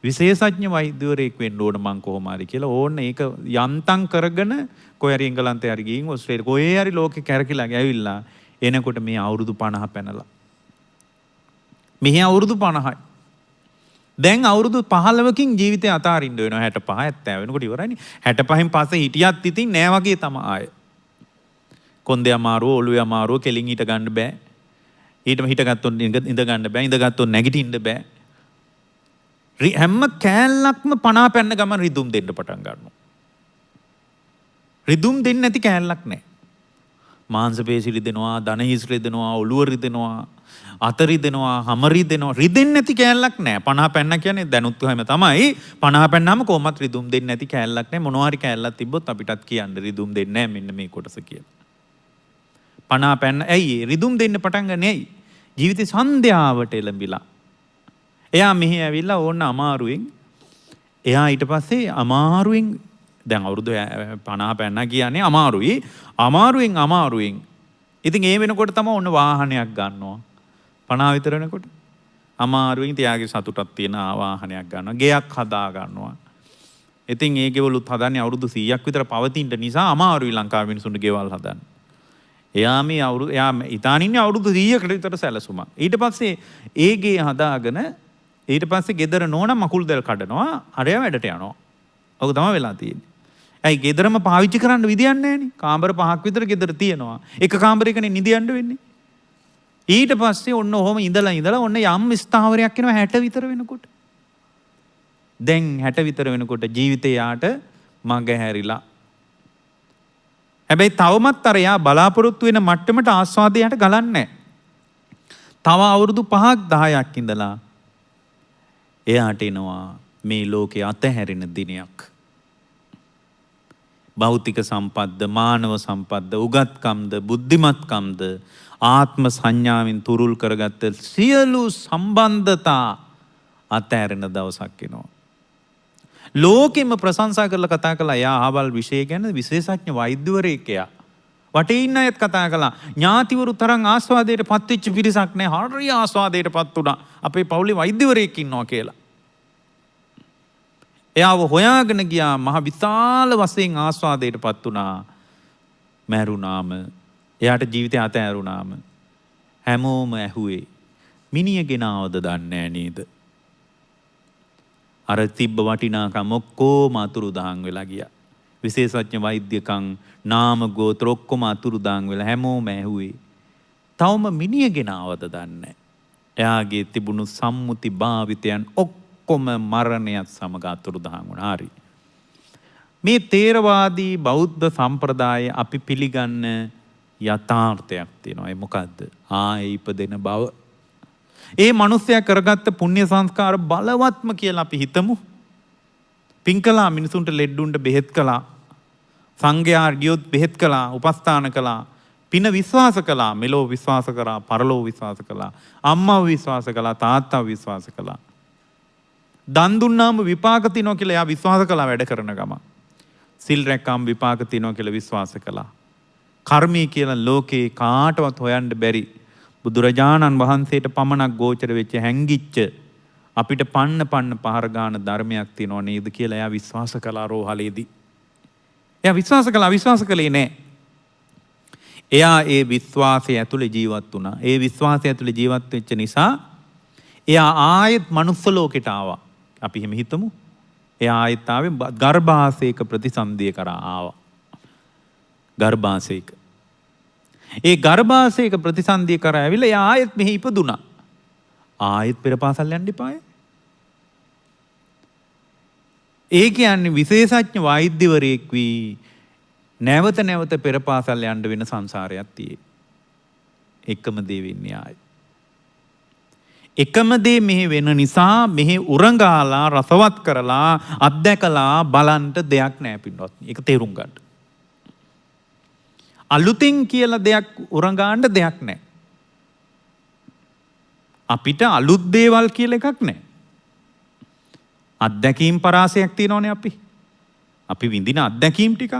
විශේෂඥ වෛද්‍යවරයෙක් වෙන්න ඕන මං කොහොම හරි කියලා ඕන්න ඒක යන්තම් කරගෙන කොහේ හරි එංගලන්තේ හරි ගිහින් ඕස්ට්‍රේලියා කොහේ හරි ලෝකේ කැරකිලා ගෑවිලා එනකොට මේ අවුරුදු 50 පැනලා. මෙහි අවුරුදු 50යි. දැන් අවුරුදු 15කින් ජීවිතය අතාරින්න වෙනවා 65 70 වෙනකොට ඉවරයිනේ. 65න් පස්සේ හිටියත් ඉතින් නෑ වගේ තමයි ආයේ. කොන්දේ අමාරුව, ඔළුවේ අමාරුව, කෙලින් හිට ගන්න බෑ. ඊටම හිටගත්තොත් ඉඳ ගන්න බෑ. ඉඳගත්තොත් නැගිටින්න බෑ. හැම කෑල්ලක්ම 50 පැන්න ගමන් රිදුම් දෙන්න පටන් ගන්නවා. රිදුම් දෙන්නේ නැති කෑල්ලක් නැහැ. මාංශ පේශි රිදෙනවා, දන හිස් රිදෙනවා, ඔළුව රිදෙනවා, අත රිදෙනවා, හම රිදෙනවා. රිදෙන්නේ නැති කෑල්ලක් නැහැ. 50 පැන්න කියන්නේ දැනුත් හැම තමයි. 50 පැන්නාම කොහොමත් රිදුම් දෙන්නේ නැති කෑල්ලක් නැහැ. මොනවා හරි කෑල්ලක් තිබ්බොත් අපිටත් කියන්න රිදුම් දෙන්නේ නැහැ මෙන්න මේ කොටස කියලා. 50 පැන්න ඇයි රිදුම් දෙන්න පටන් ගන්නේ ඇයි? ජීවිතේ සන්ධ්‍යාවට එළඹිලා එයා මෙහි ඇවිල්ලා ඕන්න අමාරුවෙන් එයා ඊට පස්සේ අමාරුවෙන් දැන් අවුරුදු 50 පැන්න කියන්නේ අමාරුවෙන් ඉතින් ඒ වෙනකොට තමයි ඔන්න වාහනයක් ගන්නවා 50 විතර වෙනකොට අමාරුවෙන් තියාගේ සතුටක් තියෙන වාහනයක් ගන්නවා ගෙයක් හදා ගන්නවා ඉතින් ඒ ගෙවලුත් හදන්නේ අවුරුදු 100ක් විතර පවතින නිසා අමාරුයි ලංකාවේ මිනිසුන්ගේ ගෙවල් හදන්න එයා ඉතාලි ඉන්නේ අවුරුදු 100කට විතර සැලසුමක් ඊට පස්සේ ඒ ගේ හදාගෙන ඊට පස්සේ ගෙදර නෝන මකුල් දෙල් කඩනවා අරයා වැඩට යනවා. ඔක තමයි වෙලා තියෙන්නේ. ඇයි ගෙදරම පාවිච්චි කරන්න විදියක් නැහැනේ. කාමර 5ක් විතර ගෙදර තියෙනවා. එක කාමරයකනේ නිදියන්න වෙන්නේ. ඊට පස්සේ ඔන්න ඔහොම ඉඳලා ඔන්න යම් ස්ථාවරයක් එනවා 60 විතර වෙනකොට. දැන් 60 විතර වෙනකොට ජීවිතේ යාට මඟ හැරිලා. හැබැයි තවමත් අර යා බලාපොරොත්තු වෙන මට්ටමට ආස්වාදයට ගලන්නේ නැහැ. තව අවුරුදු 5ක් 10ක් ඉඳලා එයාට එනවා මේ ලෝකේ අතහැරෙන දිනයක්. භෞතික සම්පත්ද, මානව සම්පත්ද, උගත්කම්ද, බුද්ධිමත්කම්ද ආත්ම සංඥාවෙන් තුරුල් කරගත්ත සියලු සම්බන්ධතා අතෑරෙන දවසක් එනවා. ලෝකෙම ප්‍රශංසා කරලා කතා කළා යා ආවල් විෂය ගැන විශේෂඥ වෛද්‍යවරයෙක් එයා. වටේ ඉන්න අයත් කතා කළා ඥාතිවරු තරම් ආස්වාදයට පත්වෙච්ච පිරිසක් නැහැ. හරිය ආස්වාදයට පත් වුණා. අපේ පවුලේ වෛද්‍යවරයෙක් ඉන්නවා කියලා. එයාව හොයාගෙන ගියා මහ විශාල වශයෙන් ආස්වාදයට පත් වුණා. මැරුණාම එයාට ජීවිතය අතෑරුණාම හැමෝම ඇහුවේ මිනිය ගෙනාවද දන්නේ නේද? අර තිබ්බ වටිනාකම් ඔක්කොම අතුරුදහන් වෙලා ගියා. විශේෂඥ වෛද්‍යකම් නාම ගෝත්‍ර ඔක්කොම අතුරුදහන් වෙලා හැමෝම ඇහුවේ තවම මිනිය ගෙනාවද දන්නේ. එයාගේ තිබුණු සම්මුති භාවිතයන් ඔක්කොම මරණයත් සමග අතුරුදහන් වුණා. හරි. මේ තේරවාදී බෞද්ධ සම්ප්‍රදාය අපි පිළිගන්න යථාර්ථයක් තියෙනවා. ඒ මොකද්ද? ආයේ ඉපදෙන බව. ඒ මිනිස්සයා කරගත්ත පුණ්‍ය සංස්කාර බලවත්ම කියලා අපි හිතමු. පින් කළා, මිනිසුන්ට ලෙඩුන්ට බෙහෙත් කළා, සංඝයා ගියොත් බෙහෙත් කළා, උපස්ථාන කළා, පින විශ්වාස කළා, මෙලෝ විශ්වාස කරා, පරලෝ විශ්වාස කළා, අම්මව විශ්වාස කළා, තාත්තව විශ්වාස කළා. දන් දුන්නාම විපාක තියනවා කියලා එයා විශ්වාස කළා වැඩ කරන ගම. සිල් රැක්කාම විපාක තියනවා කියලා විශ්වාස කළා. කර්මී කියලා ලෝකේ කාටවත් හොයන්න බැරි බුදුරජාණන් වහන්සේට පමණක් ගෝචර වෙච්ච හැංගිච්ච අපිට පන්න පහර ගන්න ධර්මයක් තියෙනව නේද කියලා එයා විශ්වාස කළා රෝහලේදී. එයා විශ්වාස කළේ නෑ. එයා ඒ විශ්වාසය ඇතුලේ ජීවත් වුණා. ඒ විශ්වාසය ඇතුලේ ජීවත් වෙච්ච නිසා එයා ආයෙත් මනුස්ස ලෝකෙට ආවා. අපි එහෙම හිතමු. එයා ආයෙත් ආවේ ගර්භාෂයක ප්‍රතිසන්දිය කරා ආවා. ගර්භාෂයක. ඒ ගර්භාෂයක ප්‍රතිසන්දිය කරා ඇවිල්ලා එයා ආයෙත් මෙහි ඉපදුනා. ආයෙත් පෙරපාසල් යන්න එපාය. ඒ කියන්නේ විශේෂඥ වෛද්‍යවරයෙක් වී නැවත නැවත පෙරපාසල් යන්න වෙන සංසාරයක් තියෙයි. එකම දේ වෙන්නේ ආයෙ. එකම දේ මෙහි වෙන නිසා මෙහි උරංගාලා රසවත් කරලා අත්දැකලා බලන්ට දෙයක් නෑ පින්වත්. ඒක තේරුම් ගන්න. අලුතෙන් කියලා දෙයක් උරංගාන්න දෙයක් නෑ. අපිට අලුත් දේවල් කියලා එකක් නෑ. අත්දැකීම් පරාසයක් තියෙනවනේ අපි. අපි විඳින අත්දැකීම් ටික.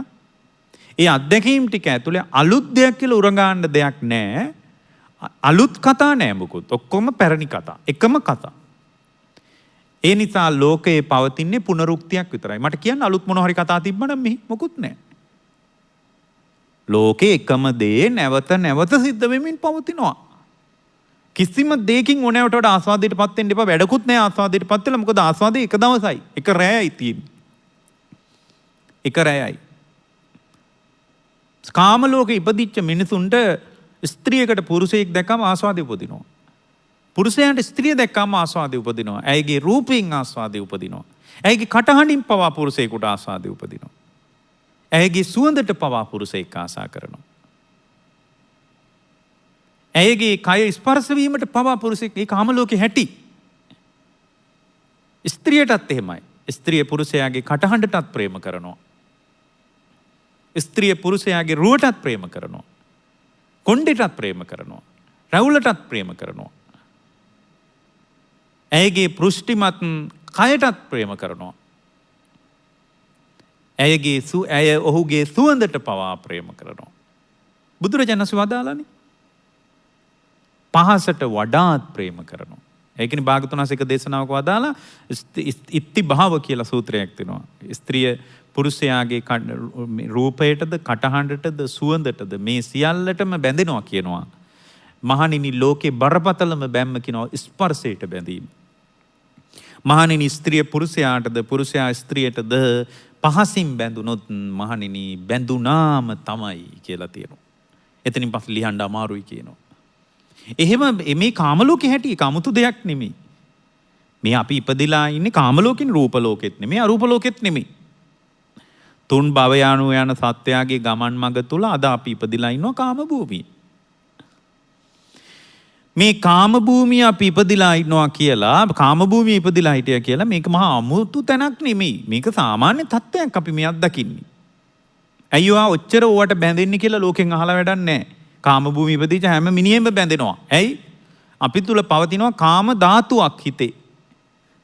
ඒ අත්දැකීම් ටික ඇතුලේ අලුත් දෙයක් කියලා උරංගාන්න දෙයක් නෑ. අලුත් කතා නෑ මොකුත්. ඔක්කොම පැරණි කතා. එකම කතා. ඒ නිසා ලෝකයේ පවතින්නේ පුනරුක්තියක් විතරයි. මට කියන්න අලුත් මොන හරි කතා තිබ්බනම් මෙහි මොකුත් නෑ. ලෝකේ එකම දේ නැවත නැවත සිද්ධ වෙමින් පවතිනවා. කිසිම දෙයකින් ඕනෑවට වඩා ආස්වාදයට පත් වෙන්න එපා. වැඩකුත් නෑ ආස්වාදයට පත් වෙලා. මොකද ආස්වාදේ එක දවසයි. එක රැයයි තියෙන්නේ. එක රැයයි. කාම ලෝකේ ඉපදිච්ච මිනිසුන්ට ස්ත්‍රියකට පුරුෂයෙක් දැක්කම ආස්වාදය උපදිනවා. පුරුෂයාට ස්ත්‍රිය දැක්කම ආස්වාදය උපදිනවා. ඇයගේ රූපයෙන් ආස්වාදය උපදිනවා. ඇයගේ කටහඬින් පවා පුරුෂයෙකුට ආස්වාදය උපදිනවා. ඇයගේ සුවඳට පවා පුරුෂයෙක් ආසා කරනවා. ඇයගේ කය ස්පර්ශ වීමට පවා පුරුෂයෙක් ඒ කාම ලෝකේ හැටි. ස්ත්‍රියටත් එහෙමයි. ස්ත්‍රිය පුරුෂයාගේ කටහඬටත් ප්‍රේම කරනවා. ස්ත්‍රිය පුරුෂයාගේ රුවටත් ප්‍රේම කරනවා. කොණ්ඩෙටත් ප්‍රේම කරනවා. රැවුලටත් ප්‍රේම කරනවා. ඇයගේ පෘෂ්ටිමත් කයටත් ප්‍රේම කරනවා. ඇය ඔහුගේ සුවඳට පවා ප්‍රේම කරනවා. බුදුරජාණන් වහන්සේ වදාළානේ. පහසට වඩාත් ප්‍රේම කරනවා. ඒකනේ භාගතුන් වහන්සේ එක දේශනාවක වදාලා ඉත්ති භාව කියලා සූත්‍රයක් තියෙනවා. ස්ත්‍රිය පුරුෂයාගේ රූපයටද කටහඬටද සුවඳටද මේ සියල්ලටම බැඳෙනවා කියනවා. මහණෙනි ලෝකේ බරපතලම බැම්ම කියනවා ස්පර්ශයට බැඳීම. මහණෙනි ස්ත්‍රිය පුරුෂයාටද පුරුෂයා ස්ත්‍රියටද පහසින් බැඳුනොත් මහණෙනි බැඳුනාම තමයි කියලා තියෙනවා. එතනින් පස්සේ ලියන්න අමාරුයි කියනවා. එහෙම මේ කාම ලෝකේ හැටි කමුතු දෙයක් නෙමෙයි. මේ අපි ඉපදිලා ඉන්නේ කාම ලෝකෙන් රූප ලෝකෙත් නෙමෙයි අරූප ලෝකෙත් නෙමෙයි. තුන් භව යano යන සත්‍යයේ ගමන් මඟ තුල අද අපි ඉපදිලා ඉන්නවා කාම භූමියේ. මේ කාම භූමිය අපි ඉපදිලා ඉන්නවා කියලා කාම භූමියේ ඉපදිලා හිටියා කියලා මේක මහා අමුතු තැනක් නෙමෙයි. මේක සාමාන්‍ය තත්ත්වයක් අපි මේ අත්දකින්නේ. ඇයිවා ඔච්චර ඕවට බැඳෙන්නේ කියලා ලෝකෙන් අහලා වැඩක් නැහැ. කාම භූමිය ඉපදිච්ච හැම මිනිහෙම බැඳෙනවා. ඇයි? අපි තුල පවතිනවා කාම ධාතුවක් හිතේ.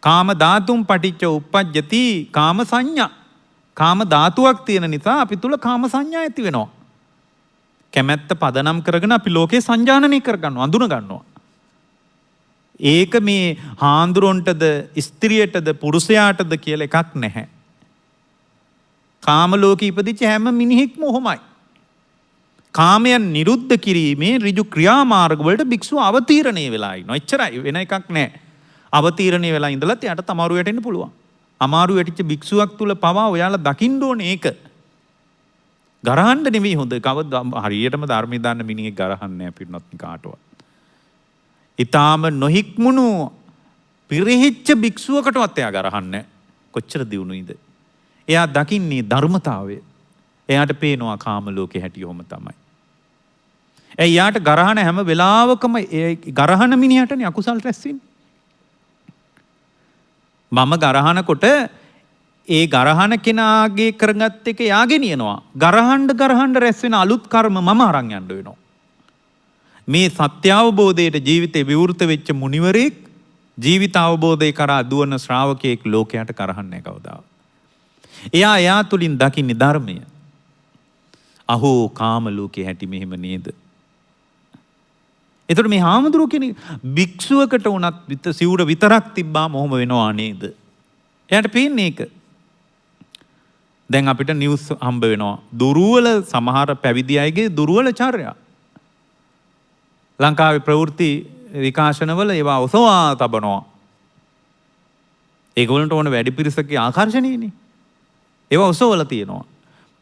කාම ධාතුම් පටිච්ච උප්පජ්ජති කාම සංඥා. කාම ධාතුවක් තියෙන නිසා අපි තුල කාම සංඥා ඇති වෙනවා. කැමැත්ත පදනම් කරගෙන අපි ලෝකේ සංජානනය කරගන්නවා, අඳුන ගන්නවා. ඒක මේ හාන්දුරොන්ටද ස්ත්‍රියටද පුරුෂයාටද කියලා එකක් නැහැ. කාම ලෝකෙ ඉපදිච්ච හැම මිනිහෙක්ම ඔහොමයි. කාමයන් නිරුද්ධ කිරීමේ ඍජු ක්‍රියාමාර්ග වලට භික්ෂුව අවතීර්ණය වෙලා ඉන්නවා. එච්චරයි, වෙන එකක් නැහැ. අවතීර්ණය වෙලා ඉඳලත් එයාට අමාරු වැටෙන්න පුළුවන්. අමාරු වැටිච්ච භික්ෂුවක් තුල පවා ඔයාලා දකින්න ඕනේ ඒක. ගරහන්න නෙවෙයි හොඳ. හරියටම ධර්මයේ දාන්න මිනිහෙක් ගරහන්නේ නැහැ පින්නත් කාටවත්. ඊටාම නොහික්මුණු පිරිහිච්ච භික්ෂුවකටවත් එයා ගරහන්නේ කොච්චර දියුණුයිද? එයා දකින්නේ ධර්මතාවය. එයාට පේනවා කාම ලෝකේ හැටියොම තමයි. එයාට ගරහන හැම වෙලාවකම ගරහන මිනිහටනේ අකුසල් රැස් වෙන්නේ. මම ගරහනකොට ඒ ගරහන කෙනාගේ කරගත් එක එයා ගෙනියනවා. ගරහන්න රැස් වෙන අලුත් කර්ම මම අරන් යන්න වෙනවා. මේ සත්‍ය අවබෝධයට ජීවිතේ විවෘත වෙච්ච මුනිවරයෙක් ජීවිත අවබෝධය කරා දුවන ශ්‍රාවකයෙක් ලෝකයට කරහන්නේ කවදාවත්. එයා තුලින් දකින්නේ ධර්මය. අහෝ කාම ලෝකේ හැටි මෙහෙම නේද? එතකොට මේ හාමුදුරුවෝ කෙනෙක් භික්ෂුවකට උනත් සිවුර විතරක් තිබ්බාම ඔහොම වෙනවා නේද? එයාට පේන්නේ ඒක. දැන් අපිට නිවුස් හම්බ වෙනවා. දුර්වල සමහර පැවිදි අයගේ දුර්වල චර්යා. ලංකාවේ ප්‍රවෘත්ති විකාශනවල ඒවා ඔසවා තබනවා. ඒගොල්ලන්ට ඕන වැඩි පිරිසකගේ ආකර්ෂණයනේ. ඒවා ඔසවල තියෙනවා.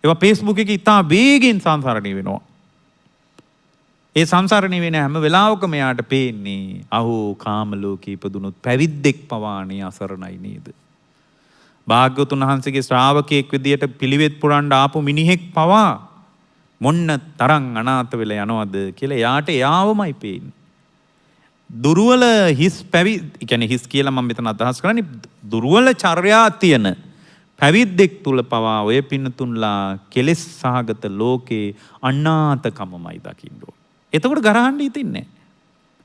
ඒවා Facebook එකේ ඉතා වේගෙන් සංසරණය වෙනවා. ඒ සංසරණය වෙන හැම වෙලාවකම යාට පේන්නේ අහෝ කාම ලෝකේ ඉපදුනොත් පැවිද්දෙක් පවානේ අසරණයි නේද? භාග්‍යවතුන් වහන්සේගේ ශ්‍රාවකයෙක් විදියට පිළිවෙත් පුරන්න ආපු මිනිහෙක් පවා මොන්න තරම් අනාථ වෙලා යනවද කියලා යාට යාවමයි පේන්නේ. දුර්වල හිස් කියන්නේ හිස් කියලා මම මෙතන අදහස් කරන්නේ දුර්වල චර්යා තියෙන පැවිද්දෙක් තුල පවා ඔය පින්නතුන්ලා කෙලෙස් සහගත ලෝකේ අනාථකමමයි දකින්න ඕන. එතකොට ගරහන්න හිතින්නේ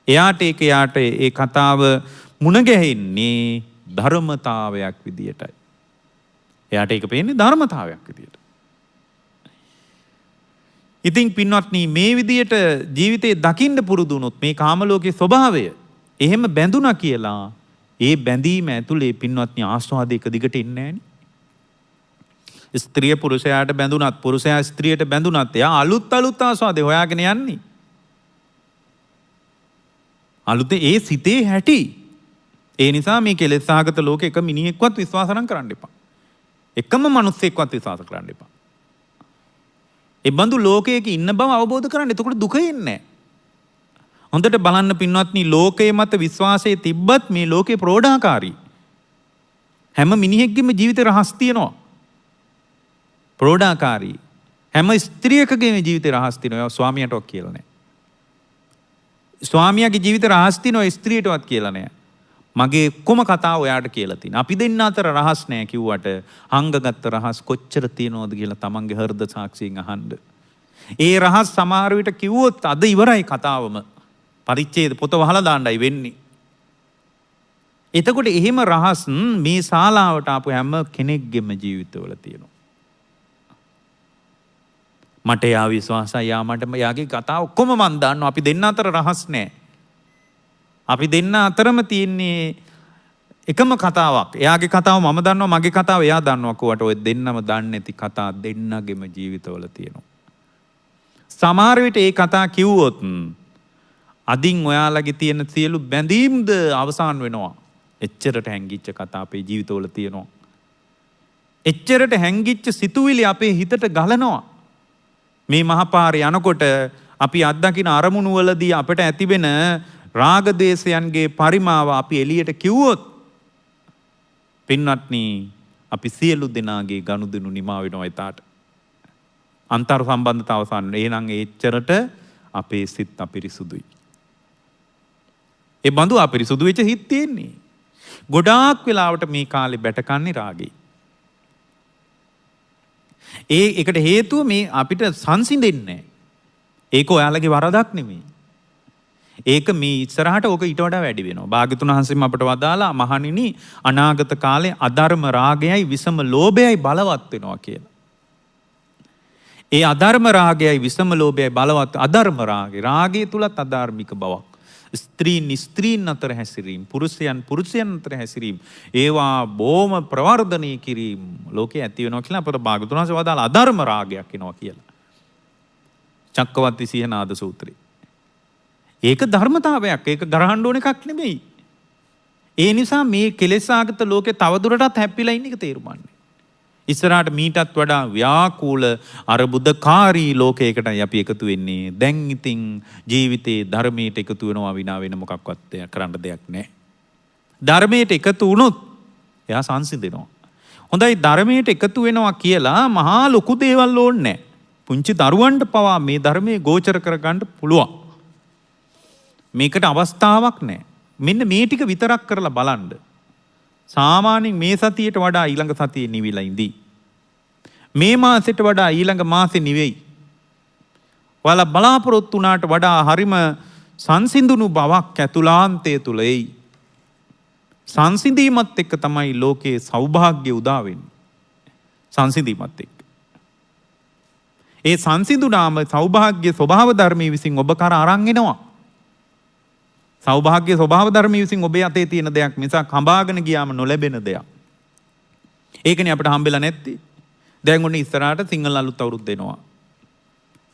නැහැ. එයාට ඒ කතාව මුණ ගැහෙන්නේ ධර්මතාවයක් විදියටයි. එයාට ඒක පේන්නේ ධර්මතාවයක් විදියට. ඉතින් පින්වත්නි මේ විදියට ජීවිතේ දකින්න පුරුදු වුණොත් මේ කාම ලෝකයේ ස්වභාවය එහෙම බැඳුනා කියලා ඒ බැඳීම ඇතුලේ පින්වත්නි ආස්වාදයක දිගට ඉන්නේ නැහනේ. ස්ත්‍රිය පුරුෂයාට බැඳුනත් පුරුෂයා ස්ත්‍රියට බැඳුනත් එයා අලුත් ආස්වාදේ හොයාගෙන යන්නේ. අලුතේ ඒ සිතේ හැටි. ඒ නිසා මේ කෙලෙස් සහගත ලෝකෙ එක මිනිහෙක්වත් විශ්වාස කරන්න එපා. එකම මිනිස්සෙක්වත් විශ්වාස කරන්න එපා. ඒ බඳු ලෝකයක ඉන්න බව අවබෝධ කරගන්න. එතකොට දුක එන්නේ නැහැ. හොඳට බලන්න පින්වත්නි ලෝකයේ මත විශ්වාසයේ තිබ්බත් මේ ලෝකේ ප්‍රෝඩාකාරී. හැම මිනිහෙක්ගේම ජීවිතේ රහස් තියෙනවා. ප්‍රෝඩාකාරී. හැම ස්ත්‍රියකගේම ජීවිතේ රහස් තියෙනවා. ස්වාමියාටවත් කියලා නැහැ. ස්වාමියාගේ ජීවිතේ රහස් තියෙනවා ස්ත්‍රියටවත් කියලා නැහැ. මගේ කොම කතාව ඔයාට කියලා තියෙනවා. අපි දෙන්න අතර රහස් නැහැ කිව්වට හංගගත්ත රහස් කොච්චර තියෙනවද කියලා තමන්ගේ හෘද සාක්ෂියෙන් අහන්න. ඒ රහස් සමහර විට කිව්වොත් අද ඉවරයි කතාවම. පරිච්ඡේද පොත වහලා දාන්නයි වෙන්නේ. එතකොට එහෙම රහස් මේ ශාලාවට ආපු හැම කෙනෙක්ගේම ජීවිතවල තියෙනවා. මට යා විශ්වාසයි යාගේ කතාව ඔක්කොම මන් දන්නවා. අපි දෙන්න අතර රහස් නැහැ. අපි දෙන්න අතරම තියෙන්නේ එකම කතාවක්. එයාගේ කතාව මම දන්නවා, මගේ කතාව එයා දන්නවා. කොහොට ඔය දෙන්නම දන්නේ නැති කතා දෙන්නගෙම ජීවිතවල තියෙනවා. සමහර විට ඒ කතා කිව්වොත් අදින් ඔයාලගේ තියෙන සියලු බැඳීම්ද අවසන් වෙනවා. එච්චරට හැංගිච්ච කතා අපේ ජීවිතවල තියෙනවා. එච්චරට හැංගිච්ච සිතුවිලි අපේ හිතට ගලනවා. මේ මහපාරේ යනකොට අපි අත්දකින අරමුණු වලදී අපිට ඇතිවෙන රාග දේශයන්ගේ පරිමාව අපි එළියට කිව්වොත් පින්වත්නි අපි සියලු දෙනාගේ ගනුදෙනු නිමා වෙනවා ඊටාට. අන්තර් සම්බන්ධතාව අවසන්. එහෙනම් එච්චරට අපේ සිත් අපිරිසුදුයි. ඒ බඳු අපිරිසුදු වෙච්ච හිත් තියෙන්නේ. ගොඩාක් වෙලාවට මේ කාලේ බැටකන්නේ රාගේ. ඒකට හේතුව මේ අපිට සංසිඳෙන්නේ. ඒක ඔයාලගේ වරදක් නෙමෙයි. ඒක මේ ඉස්සරහට ඕක ඊට වඩා වැඩි වෙනවා. භාග්‍යතුන් වහන්සේම අපට වදාලා මහණෙනි අනාගත කාලේ අධර්ම රාගයයි විසම ලෝභයයි බලවත් වෙනවා කියලා. ඒ අධර්ම රාගයයි විසම ලෝභයයි බලවත් අධර්ම රාගය තුලත් අධාර්මික බවක්. ස්ත්‍රීන් අතර හැසිරීම, පුරුෂයන් අතර හැසිරීම, ඒවා බොහොම ප්‍රවර්ධනය කිරීම ලෝකේ ඇති වෙනවා කියලා අපට භාග්‍යතුන් වහන්සේ වදාලා අධර්ම රාගයක් එනවා කියලා. චක්කවර්ති සිහනාද සූත්‍රය. ඒක ධර්මතාවයක්. ඒක ගරහන්න ඕන එකක් නෙමෙයි. ඒ නිසා මේ කෙලෙසාගත ලෝකේ තවදුරටත් හැප්පිලා ඉන්න එක තේරුම්න්නේ. ඉස්සරහට මීටත් වඩා ව්‍යාකූල අරබුදකාරී ලෝකයකටයි අපි එකතු වෙන්නේ. දැන් ඉතින් ජීවිතේ ධර්මයට එකතු වෙනවා විනා වෙන මොකක්වත් කරන්න දෙයක් නැහැ. ධර්මයට එකතු වුණොත් එයා සංසිඳෙනවා. හොඳයි ධර්මයට එකතු වෙනවා කියලා මහා ලොකු දේවල් ඕනේ නැහැ. පුංචි දරුවන්ට පවා මේ ධර්මයේ ගෝචර කරගන්න පුළුවන්. මේකට අවස්ථාවක් නැහැ. මෙන්න මේ ටික විතරක් කරලා බලන්න. සාමාන්‍යයෙන් මේ සතියට වඩා ඊළඟ සතියේ නිවිලා ඉඳී. මේ මාසෙට වඩා ඊළඟ මාසෙ නිවෙයි. ඔයාලා බලාපොරොත්තු වුණාට වඩා හරිම සංසිඳුණු බවක් ඇතුළාන්තය තුල එයි. සංසිඳීමත් එක්ක තමයි ලෝකේ සෞභාග්‍ය උදා වෙන්නේ. සංසිඳීමත් එක්ක. ඒ සංසිඳුණාම සෞභාග්‍ය ස්වභාව ධර්මයේ විසින් ඔබ කර අරන් එනවා. සෞභාග්‍ය ස්වභාව ධර්මයේ විසින් ඔබේ අතේ තියෙන දෙයක් මිසක් හඹාගෙන ගියාම නොලැබෙන දෙයක්. ඒකනේ අපිට හම්බෙලා නැත්තේ. දැන් ඔන්න ඉස්සරහට සිංහල අලුත් අවුරුද්ද එනවා.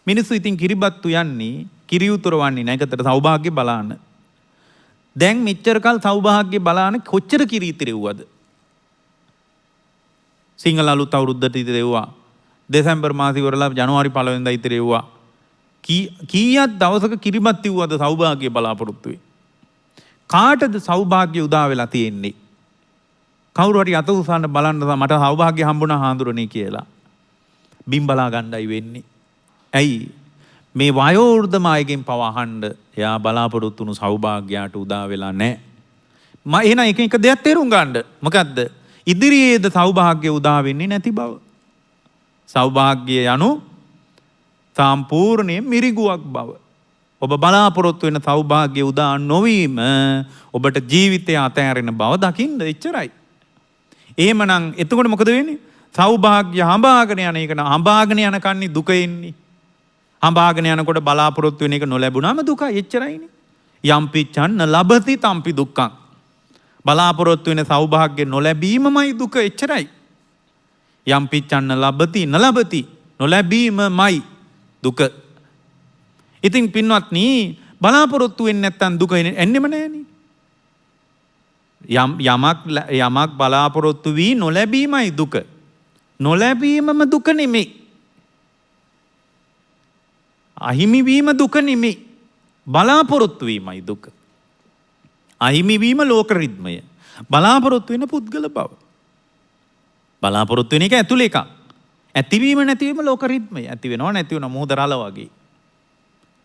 මිනිස්සු ඉතින් කිරිබත්තු යන්නේ කිරි උතුරවන්නේ නැගතට සෞභාග්‍ය බලාන. දැන් මෙච්චර කල් සෞභාග්‍ය බලාන කොච්චර කිරි ඉතිරෙව්වද? සිංහල අලුත් අවුරුද්දට ඉතිරෙව්වා. දෙසැම්බර් මාසෙ ඉවරලා ජනවාරි 1 වෙනිදා ඉතිරෙව්වා. කීයක් දවසක කිරිබත් ඉව්වද සෞභාග්‍ය බලාපොරොත්තු වෙයි. කාටද සෞභාග්‍ය උදා වෙලා තියෙන්නේ? කවුරු හරි අත උසන්න බලන්න මට සෞභාග්‍ය හම්බුණා හාඳුරනේ කියලා. බිම් බලා ගන්නයි වෙන්නේ. ඇයි? මේ වයෝවෘද්ධ මායගෙන් පව අහන්න එයා බලාපොරොත්තු වුණු සෞභාග්‍යයට උදා වෙලා නැහැ. එහෙනම් එක දෙයක් තේරුම් ගන්න. මොකද්ද? ඉදිරියේද සෞභාග්‍ය උදා වෙන්නේ නැති බව. සෞභාග්‍ය යනු සම්පූර්ණයෙන් මිරිගුවක් බව. ඔබ බලාපොරොත්තු වෙන සෞභාග්‍ය උදා නොවීම ඔබට ජීවිතය අතහැරෙන බව දකින්න එච්චරයි. එහෙමනම් එතකොට මොකද වෙන්නේ? සෞභාග්‍ය හඹාගෙන යන එක හඹාගෙන යන කන්නේ දුක එන්නේ. හඹාගෙන යනකොට බලාපොරොත්තු වෙන එක නොලැබුණාම දුකයි එච්චරයිනේ. යම්පි චන්න ලබති තම්පි දුක්ඛං. බලාපොරොත්තු වෙන සෞභාග්‍ය නොලැබීමමයි දුක එච්චරයි. යම්පි චන්න ලබති නලබති නොලැබීමමයි දුක. ඉතින් පින්වත්නි බලාපොරොත්තු වෙන්නේ නැත්තම් දුක එන්නෙම නෑනේ. යමක් බලාපොරොත්තු වී නොලැබීමයි දුක. නොලැබීමම දුක නෙමෙයි. අහිමි වීම දුක නෙමෙයි. බලාපොරොත්තු වීමයි දුක. අහිමි වීම ලෝක රිද්මය. බලාපොරොත්තු වෙන පුද්ගල බව. බලාපොරොත්තු වෙන එක ඇතුළේ එකක්. ඇතිවීම නැතිවීම ලෝක රිද්මය. ඇති වෙනවා නැති වෙනවා මොහොත රළ වගේ.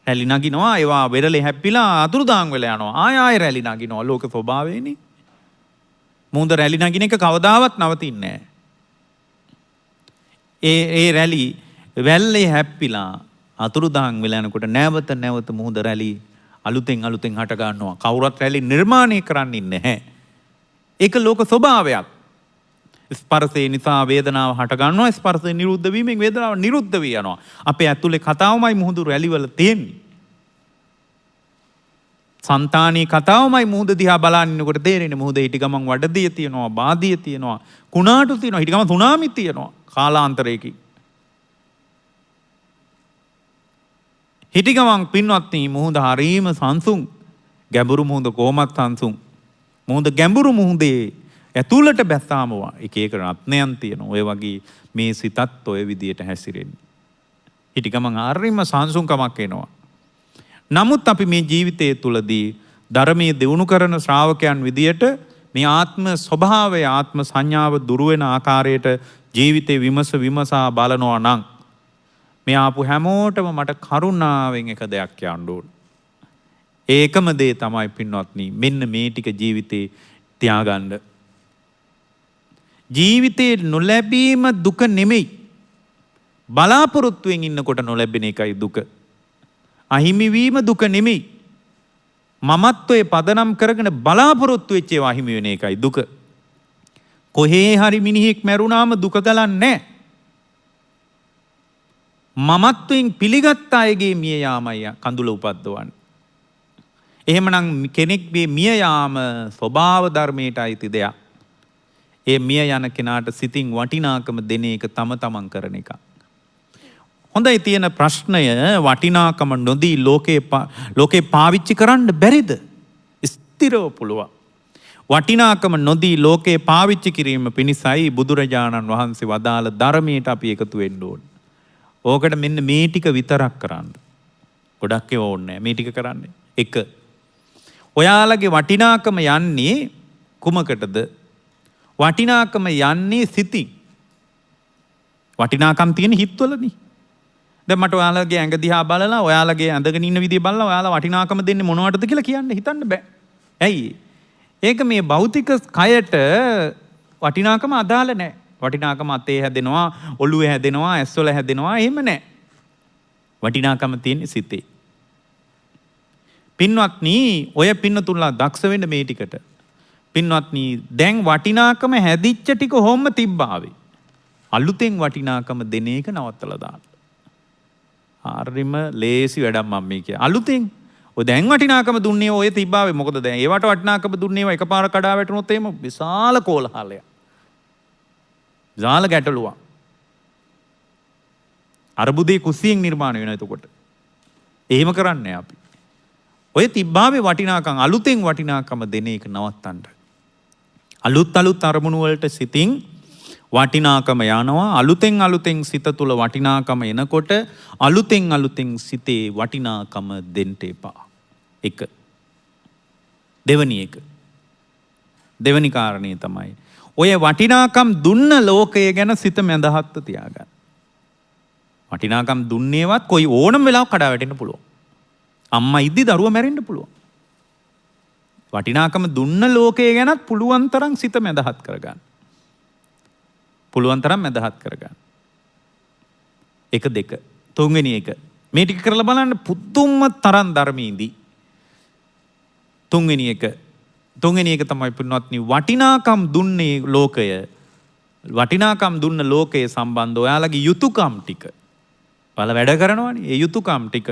රැලි නගිනවා ඒවා වෙරළේ හැප්පිලා අතුරුදාන් වෙලා යනවා. ආය රැලි නගිනවා ලෝක ස්වභාවයනේ. මුහුද රැලි නගින එක කවදාවත් නවතින්නේ නැහැ. ඒ රැලි වැල්ලේ හැප්පිලා අතුරුදාන් වෙලා යනකොට නැවත මුහුද රැලි අලුතෙන් හට ගන්නවා. කවුරුත් රැලි නිර්මාණය කරන්නේ නැහැ. ඒක ලෝක ස්වභාවයක්. ස්පර්ශය නිසා වේදනාව හට ගන්නවා. ස්පර්ශය නිරුද්ධ වීමෙන් වේදනාව නිරුද්ධ වී යනවා. අපේ ඇතුලේ කතාවමයි මුහුදු රැලිවල තියෙන්නේ. సంతානී කතාවමයි මුහුද දිහා බලනකොට තේරෙන්නේ මුහුද හිටි ගමන් වඩදිය තියෙනවා, බාදිය තියෙනවා, කුණාටු තියෙනවා, හිටි ගමන් සුනාමි තියෙනවා කාලාන්තරයකින්. හිටි ගමන් පින්වත්නි මුහුද හරීම සංසුන්. ගැඹුරු මුහුද කොහොමත් සංසුන්. මුහුද ගැඹුරු මුහුදේ ඇතුළට බැස්සාම එක රත්නයන් තියෙනවා. ඔය වගේ මේ සිතත් ඔය විදියට හැසිරෙන්නේ. හිටි ගමන් හරීම සංසුන්කමක් එනවා. නමුත් අපි මේ ජීවිතය තුළදී ධර්මයේ දියුණු කරන ශ්‍රාවකයන් විදියට මේ ආත්ම ස්වභාවය ආත්ම සංඥාව දුරු වෙන ආකාරයට ජීවිතේ විමසා බලනවා නම් මේ ආපු හැමෝටම මට කරුණාවෙන් එක දෙයක් කියන්න ඕන. ඒකම දේ තමයි පින්වත්නි මෙන්න මේ ටික ජීවිතේ තියාගන්න. ජීවිතේ නොලැබීම දුක නෙමෙයි. බලාපොරොත්තුවෙන් ඉන්නකොට නොලැබෙන එකයි දුක. අහිමිවීම දුක නෙමෙයි. මමත්වයේ පදනම් කරගෙන බලාපොරොත්තු වෙච්ච ඒවා අහිමි වෙන එකයි දුක. කොහේ හරි මිනිහෙක් මැරුණාම දුක ගලන්නේ නැහැ. මමත්වයෙන් පිළිගත් අයගේ මිය යාමයි කඳුල උපද්දවන්නේ. එහෙමනම් කෙනෙක්ගේ මිය යාම ස්වභාව ධර්මයට අයිති දෙයක්. ඒ මිය යන කෙනාට සිතින් වටිනාකම දෙන එක තම තමන් කරන එක. හොඳයි තියෙන ප්‍රශ්නය වටිනාකම නොදී ලෝකේ පාවිච්චි කරන්න බැරිද? ස්ථිරව පුළුවන්. වටිනාකම නොදී ලෝකේ පාවිච්චි කිරීම පිණිසයි බුදුරජාණන් වහන්සේ වදාළ ධර්මයට අපි එකතු වෙන්න ඕනේ. ඕකට මෙන්න මේ ටික විතරක් කරන්න. ගොඩක් ඒවා ඕනේ නැහැ. මේ ටික කරන්නේ. 1. ඔයාලගේ වටිනාකම යන්නේ කුමකටද? වටිනාකම යන්නේ සිතින්. වටිනාකම් තියෙන හිත්වලනේ. දැන් මට ඔයාලගේ ඇඟ දිහා බලලා ඔයාලගේ ඇඳගෙන ඉන්න විදිය බලලා ඔයාලා වටිනාකම දෙන්නේ මොනවටද කියලා කියන්න හිතන්න බෑ. ඇයි? ඒක මේ භෞතික කයට වටිනාකම අදාළ නැහැ. වටිනාකම අතේ හැදෙනවා, ඔළුවේ හැදෙනවා, ඇස්වල හැදෙනවා, එහෙම නැහැ. වටිනාකම තියෙන්නේ සිතේ. පින්වත්නි, ඔය පින්නතුන්ලා දක්ෂ වෙන්න මේ ටිකට. පින්වත්නි, දැන් වටිනාකම හැදිච්ච ටික හොම්ම තිබ්බාවේ. අලුතෙන් වටිනාකම දෙන එක නවත්තලා දාන්න. හරිම ලේසි වැඩක් මම මේ කිය. අලුතෙන් ඔය දැන් වටිනාකම දුන්නේ ඔය තිබ්බාවේ. මොකද දැන් ඒවට වටිනාකම දුන්නේ ඒවා එකපාර කඩා වැටුනොත් එහෙම විශාල කෝලහලයක්. විශාල ගැටලුවක්. අර්බුදේ කුස්සියෙන් නිර්මාණය වෙනවා එතකොට. එහෙම කරන්නේ අපි. ඔය තිබ්බාවේ වටිනාකම් අලුතෙන් වටිනාකම දෙන එක නවත්තන්න. අලුත් අරමුණු වලට සිතින් වටිනාකම යනවා. අලුතෙන් සිත තුළ වටිනාකම එනකොට අලුතෙන් සිතේ වටිනාකම දෙන්න එපා. 1. දෙවනි කාරණේ තමයි ඔය වටිනාකම් දුන්න ලෝකය ගැන සිත මැදහත්ව තියාගන්න. වටිනාකම් දුන්නේවත් කොයි ඕනම වෙලාවක කඩා වැටෙන්න පුළුවන්. අම්මා ඉද්දි දරුවා මැරෙන්න පුළුවන්. වටිනාකම දුන්න ලෝකය ගැනත් පුළුවන් තරම් සිත මැදහත් කරගන්න. පුළුවන් තරම් මැදහත් කරගන්න. 1 2. තුන්වෙනි එක. මේ ටික කරලා බලන්න පුදුම තරම් ධර්මීන්දී. තුන්වෙනි එක තමයි පින්වත්නි වටිනාකම් දුන්නේ ලෝකය. වටිනාකම් දුන්න ලෝකයේ සම්බන්ධ ඔයාලගේ යුතුයකම් ටික. ඔයාලා වැඩ කරනවානේ. ඒ යුතුයකම් ටික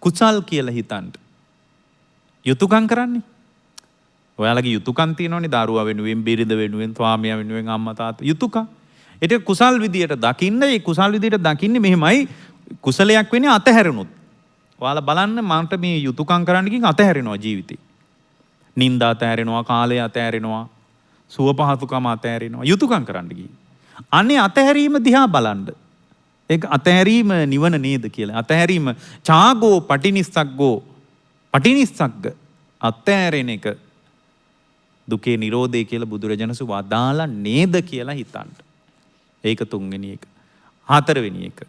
කුසල් කියලා හිතන්න. යුතුයකම් කරන්නේ. ඔයාලගේ යුතුයකම් තියෙනවනේ දරුවා වෙනුවෙන්, බිරිඳ වෙනුවෙන්, ස්වාමියා වෙනුවෙන්, අම්මා තාත්තා යුතුයකම්. ඒක කුසල් විදියට දකින්න. ඒ කුසල් විදියට දකින්නේ මෙහෙමයි. කුසලයක් වෙන්නේ අතහැරුණොත්. ඔයාලා බලන්න මන්ට මේ යුතුයකම් කරන්න කින් අතහැරෙනවා ජීවිතේ. නින්දා අතහැරෙනවා, කාලය අතහැරෙනවා, සුව පහසුකම අතහැරෙනවා. යුතුයකම් කරන්න ගිහින්. අනේ අතහැරීම දිහා බලන්න. ඒක අතහැරීම නිවන නේද කියලා. අතහැරීම ඡාගෝ පටිනිස්සග්ග අතහැරෙන එක දුකේ නිරෝධය කියලා බුදුරජාණන්සේ වදාලා නේද කියලා හිතන්න. ඒක තුන්වෙනි එක. හතරවෙනි එක.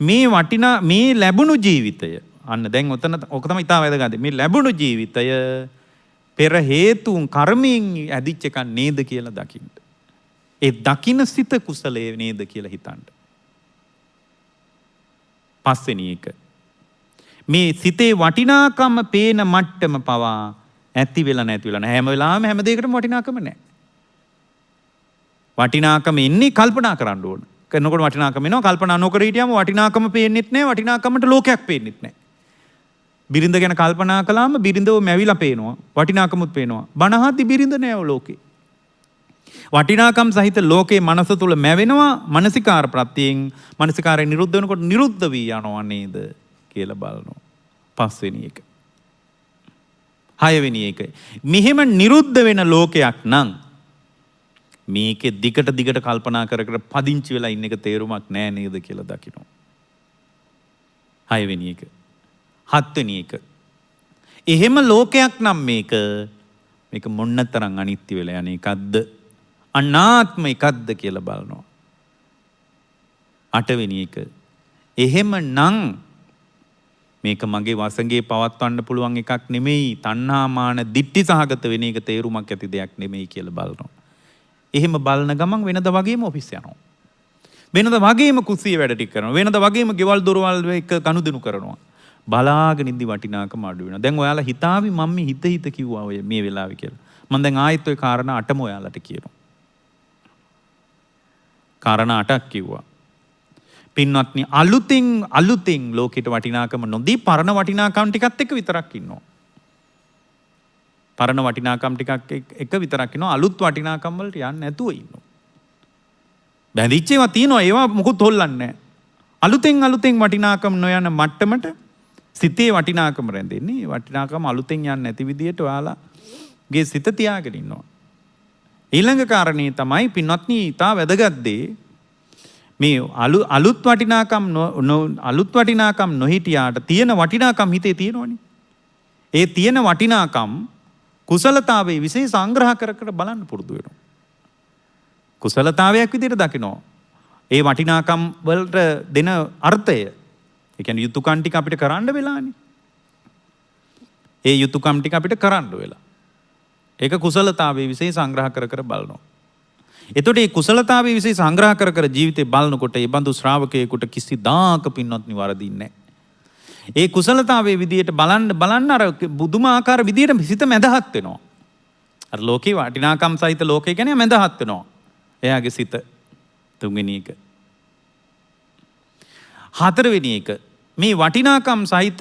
මේ ලැබුණු ජීවිතය අන්න දැන් ඔක තමයි ඉතාල වැදගත්. මේ ලැබුණු ජීවිතය පෙර හේතුන් කර්මයෙන් ඇදිච්ච එකක් නේද කියලා දකින්න. ඒ දකින්න සිත කුසලයේ නේද කියලා හිතන්න. පස්වෙනි එක. මේ සිතේ වටිනාකම පේන මට්ටම පවා ඇති වෙලා නැති වෙලා නැහැ. හැම වෙලාවෙම හැම දෙයකටම වටිනාකම නැහැ. වටිනාකම එන්නේ කල්පනා කරන්න ඕන. කරනකොට වටිනාකම එනවා. කල්පනා නොකර හිටියම වටිනාකම පේන්නෙත් නැහැ. වටිනාකමට ලෝකයක් පේන්නෙත් නැහැ. බිරිඳ ගැන කල්පනා කළාම බිරිඳව මැවිලා පේනවා. වටිනාකමුත් පේනවා. බනහද්දි බිරිඳ නැහැ ලෝකේ. වටිනාකම් සහිත ලෝකේ මනස තුල මැවෙනවා. මානසිකාර ප්‍රත්‍යයෙන් මානසිකාරය නිරුද්ධ වෙනකොට නිරුද්ධ වී යනවා නේද කියලා බලනවා. පස්වෙනි එක. හයවෙනි එක. මෙහෙම නිරුද්ධ වෙන ලෝකයක් නම් මේකේ දිගට කල්පනා කර පදිංචි වෙලා ඉන්න එක තේරුමක් නෑ නේද කියලා දකිනවා. හයවෙනි එක. හත්වෙනි එක. එහෙම ලෝකයක් නම් මේක මොන්නතරම් අනිත්‍ය වෙලා යන එකක්ද? අනාත්ම එකක්ද කියලා බලනවා. අටවෙනි එක. එහෙම නම් මේක මගේ වසඟේ පවත්වන්න පුළුවන් එකක් නෙමෙයි. තණ්හා මාන දිට්ඨි සහගත වෙන එක තේරුමක් ඇති දෙයක් නෙමෙයි කියලා බලනවා. එහෙම බලන ගමන් වෙනද වගේම ඔෆිස් යනවා. වෙනද වගේම කුස්සිය වැඩ ටික කරනවා. වෙනද වගේම ගෙවල් දොරවල් එක ගනුදෙනු කරනවා. බලාගෙන ඉඳි වටිනාකම අඩු වෙනවා. දැන් ඔයාලා හිතාවි මම මේ හිත කිව්වා ඔය මේ වෙලාවේ කියලා. මම දැන් ආයෙත් ඔය කාරණා 8ම ඔයාලට කියනවා. කාරණා 8ක් කිව්වා. පින්වත්නි අලුතෙන් ලෝකෙට වටිනාකම නොදී පරණ වටිනාකම් ටිකත් එක්ක විතරක් ඉන්නවා. පරණ වටිනාකම් ටිකක් එක විතරක් ඉන්නවා. අලුත් වටිනාකම් වලට යන්නේ නැතුව ඉන්නවා. බැඳිච්ච ඒවා තියෙනවා. ඒවා මොකුත් හොල්ලන්නේ නැහැ. අලුතෙන් වටිනාකම් නොයන මට්ටමට සිතේ වටිනාකම රැඳෙන්නේ. වටිනාකම අලුතෙන් යන්නේ නැති විදියට ඔයාලාගේ සිත තියාගෙන ඉන්නවා. ඊළඟ කාරණේ තමයි පින්වත්නි ඊටා වැදගත් දේ මේ අලුත් වටිනාකම් නොහිටියාට තියෙන වටිනාකම් හිතේ තියෙනවනේ. ඒ තියෙන වටිනාකම් කුසලතාවයේ විශේෂ සංග්‍රහ කර බලන්න පුරුදු වෙනවා. කුසලතාවයක් විදිහට දකිනවා. ඒ වටිනාකම් වලට දෙන අර්ථය. ඒ කියන්නේ යුතුයකම් ටික අපිට කරන්න වෙලානේ. ඒ යුතුයකම් ටික අපිට කරන්න වෙලා. ඒක කුසලතාවයේ විශේෂ සංග්‍රහ කර බලනවා. එතකොට මේ කුසලතාවයේ විශේෂ සංග්‍රහ කර ජීවිතේ බලනකොට ඒ බඳු ශ්‍රාවකයෙකුට කිසිදාක පින්වත්නි වරදින්නේ නැහැ. ඒ කුසලතාවයේ විදියට බලන්න අර බුදුමාකාර විදියට සිත මැදහත් වෙනවා. අර ලෝකේ වටිනාකම් සහිත ලෝකේ කියන්නේ මැදහත් වෙනවා. එයාගේ සිත තුන්වෙනි එක. හතරවෙනි එක මේ වටිනාකම් සහිත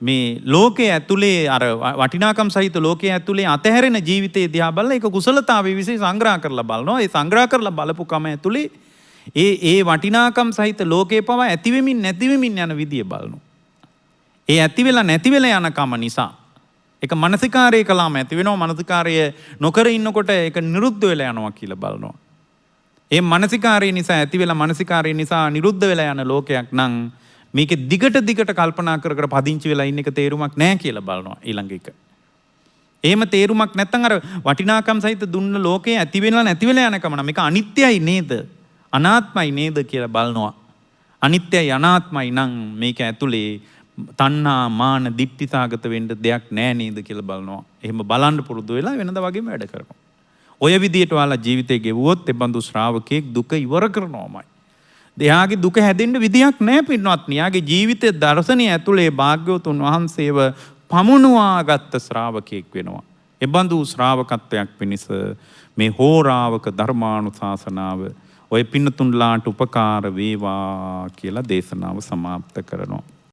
මේ ලෝකයේ ඇතුලේ අර වටිනාකම් සහිත ලෝකයේ ඇතුලේ අතහැරෙන ජීවිතයේ දිහා බලලා ඒක කුසලතාවයේ විශේෂ සංග්‍රහ කරලා බලනවා. ඒ සංග්‍රහ කරලා බලපු කම ඇතුලේ ඒ වටිනාකම් සහිත ලෝකේ පවා ඇති වෙමින් නැති වෙමින් යන විදිය බලනවා. ඒ ඇති වෙලා නැති වෙලා යන කම නිසා ඒක මානසිකාරය කළාම ඇති වෙනවා. මානසිකාරය නොකර ඉන්නකොට ඒක නිරුද්ධ වෙලා යනවා කියලා බලනවා. ඒ මානසිකාරය නිසා ඇති වෙලා මානසිකාරය නිසා නිරුද්ධ වෙලා යන ලෝකයක් නම් මේක දිගට කල්පනා කර පදිංචි වෙලා ඉන්න එක තේරුමක් නැහැ කියලා බලනවා ඊළඟ එක. එහෙම තේරුමක් නැත්නම් අර වටිනාකම් සහිත දුන්න ලෝකේ ඇති වෙලා නැති වෙලා යනකම නම් මේක අනිත්‍යයි නේද? අනාත්මයි නේද කියලා බලනවා. අනිත්‍යයි අනාත්මයි නම් මේක ඇතුලේ තණ්හා මාන දික්තිසාගත වෙන්න දෙයක් නැහැ නේද කියලා බලනවා. එහෙම බලන්න පුරුදු වෙලා වෙනද වගේම වැඩ කරනවා. ඔය විදියට ඔයාලා ජීවිතේ ගෙවුවොත් ඒ බඳු ශ්‍රාවකෙක් දුක ඉවර කරනවාමයි. එයාගේ දුක හැදෙන්න විදියක් නැහැ පින්වත්නි. එයාගේ ජීවිතයේ දර්ශනය ඇතුලේ භාග්‍යවතුන් වහන්සේව පමුණුවාගත් ශ්‍රාවකෙක් වෙනවා. ඒ බඳු ශ්‍රාවකත්වයක් පිණිස මේ හෝරාවක ධර්මානුශාසනාව ඔය පින්නතුන්ලාට උපකාර වේවා කියලා දේශනාව සමාප්ත කරනවා.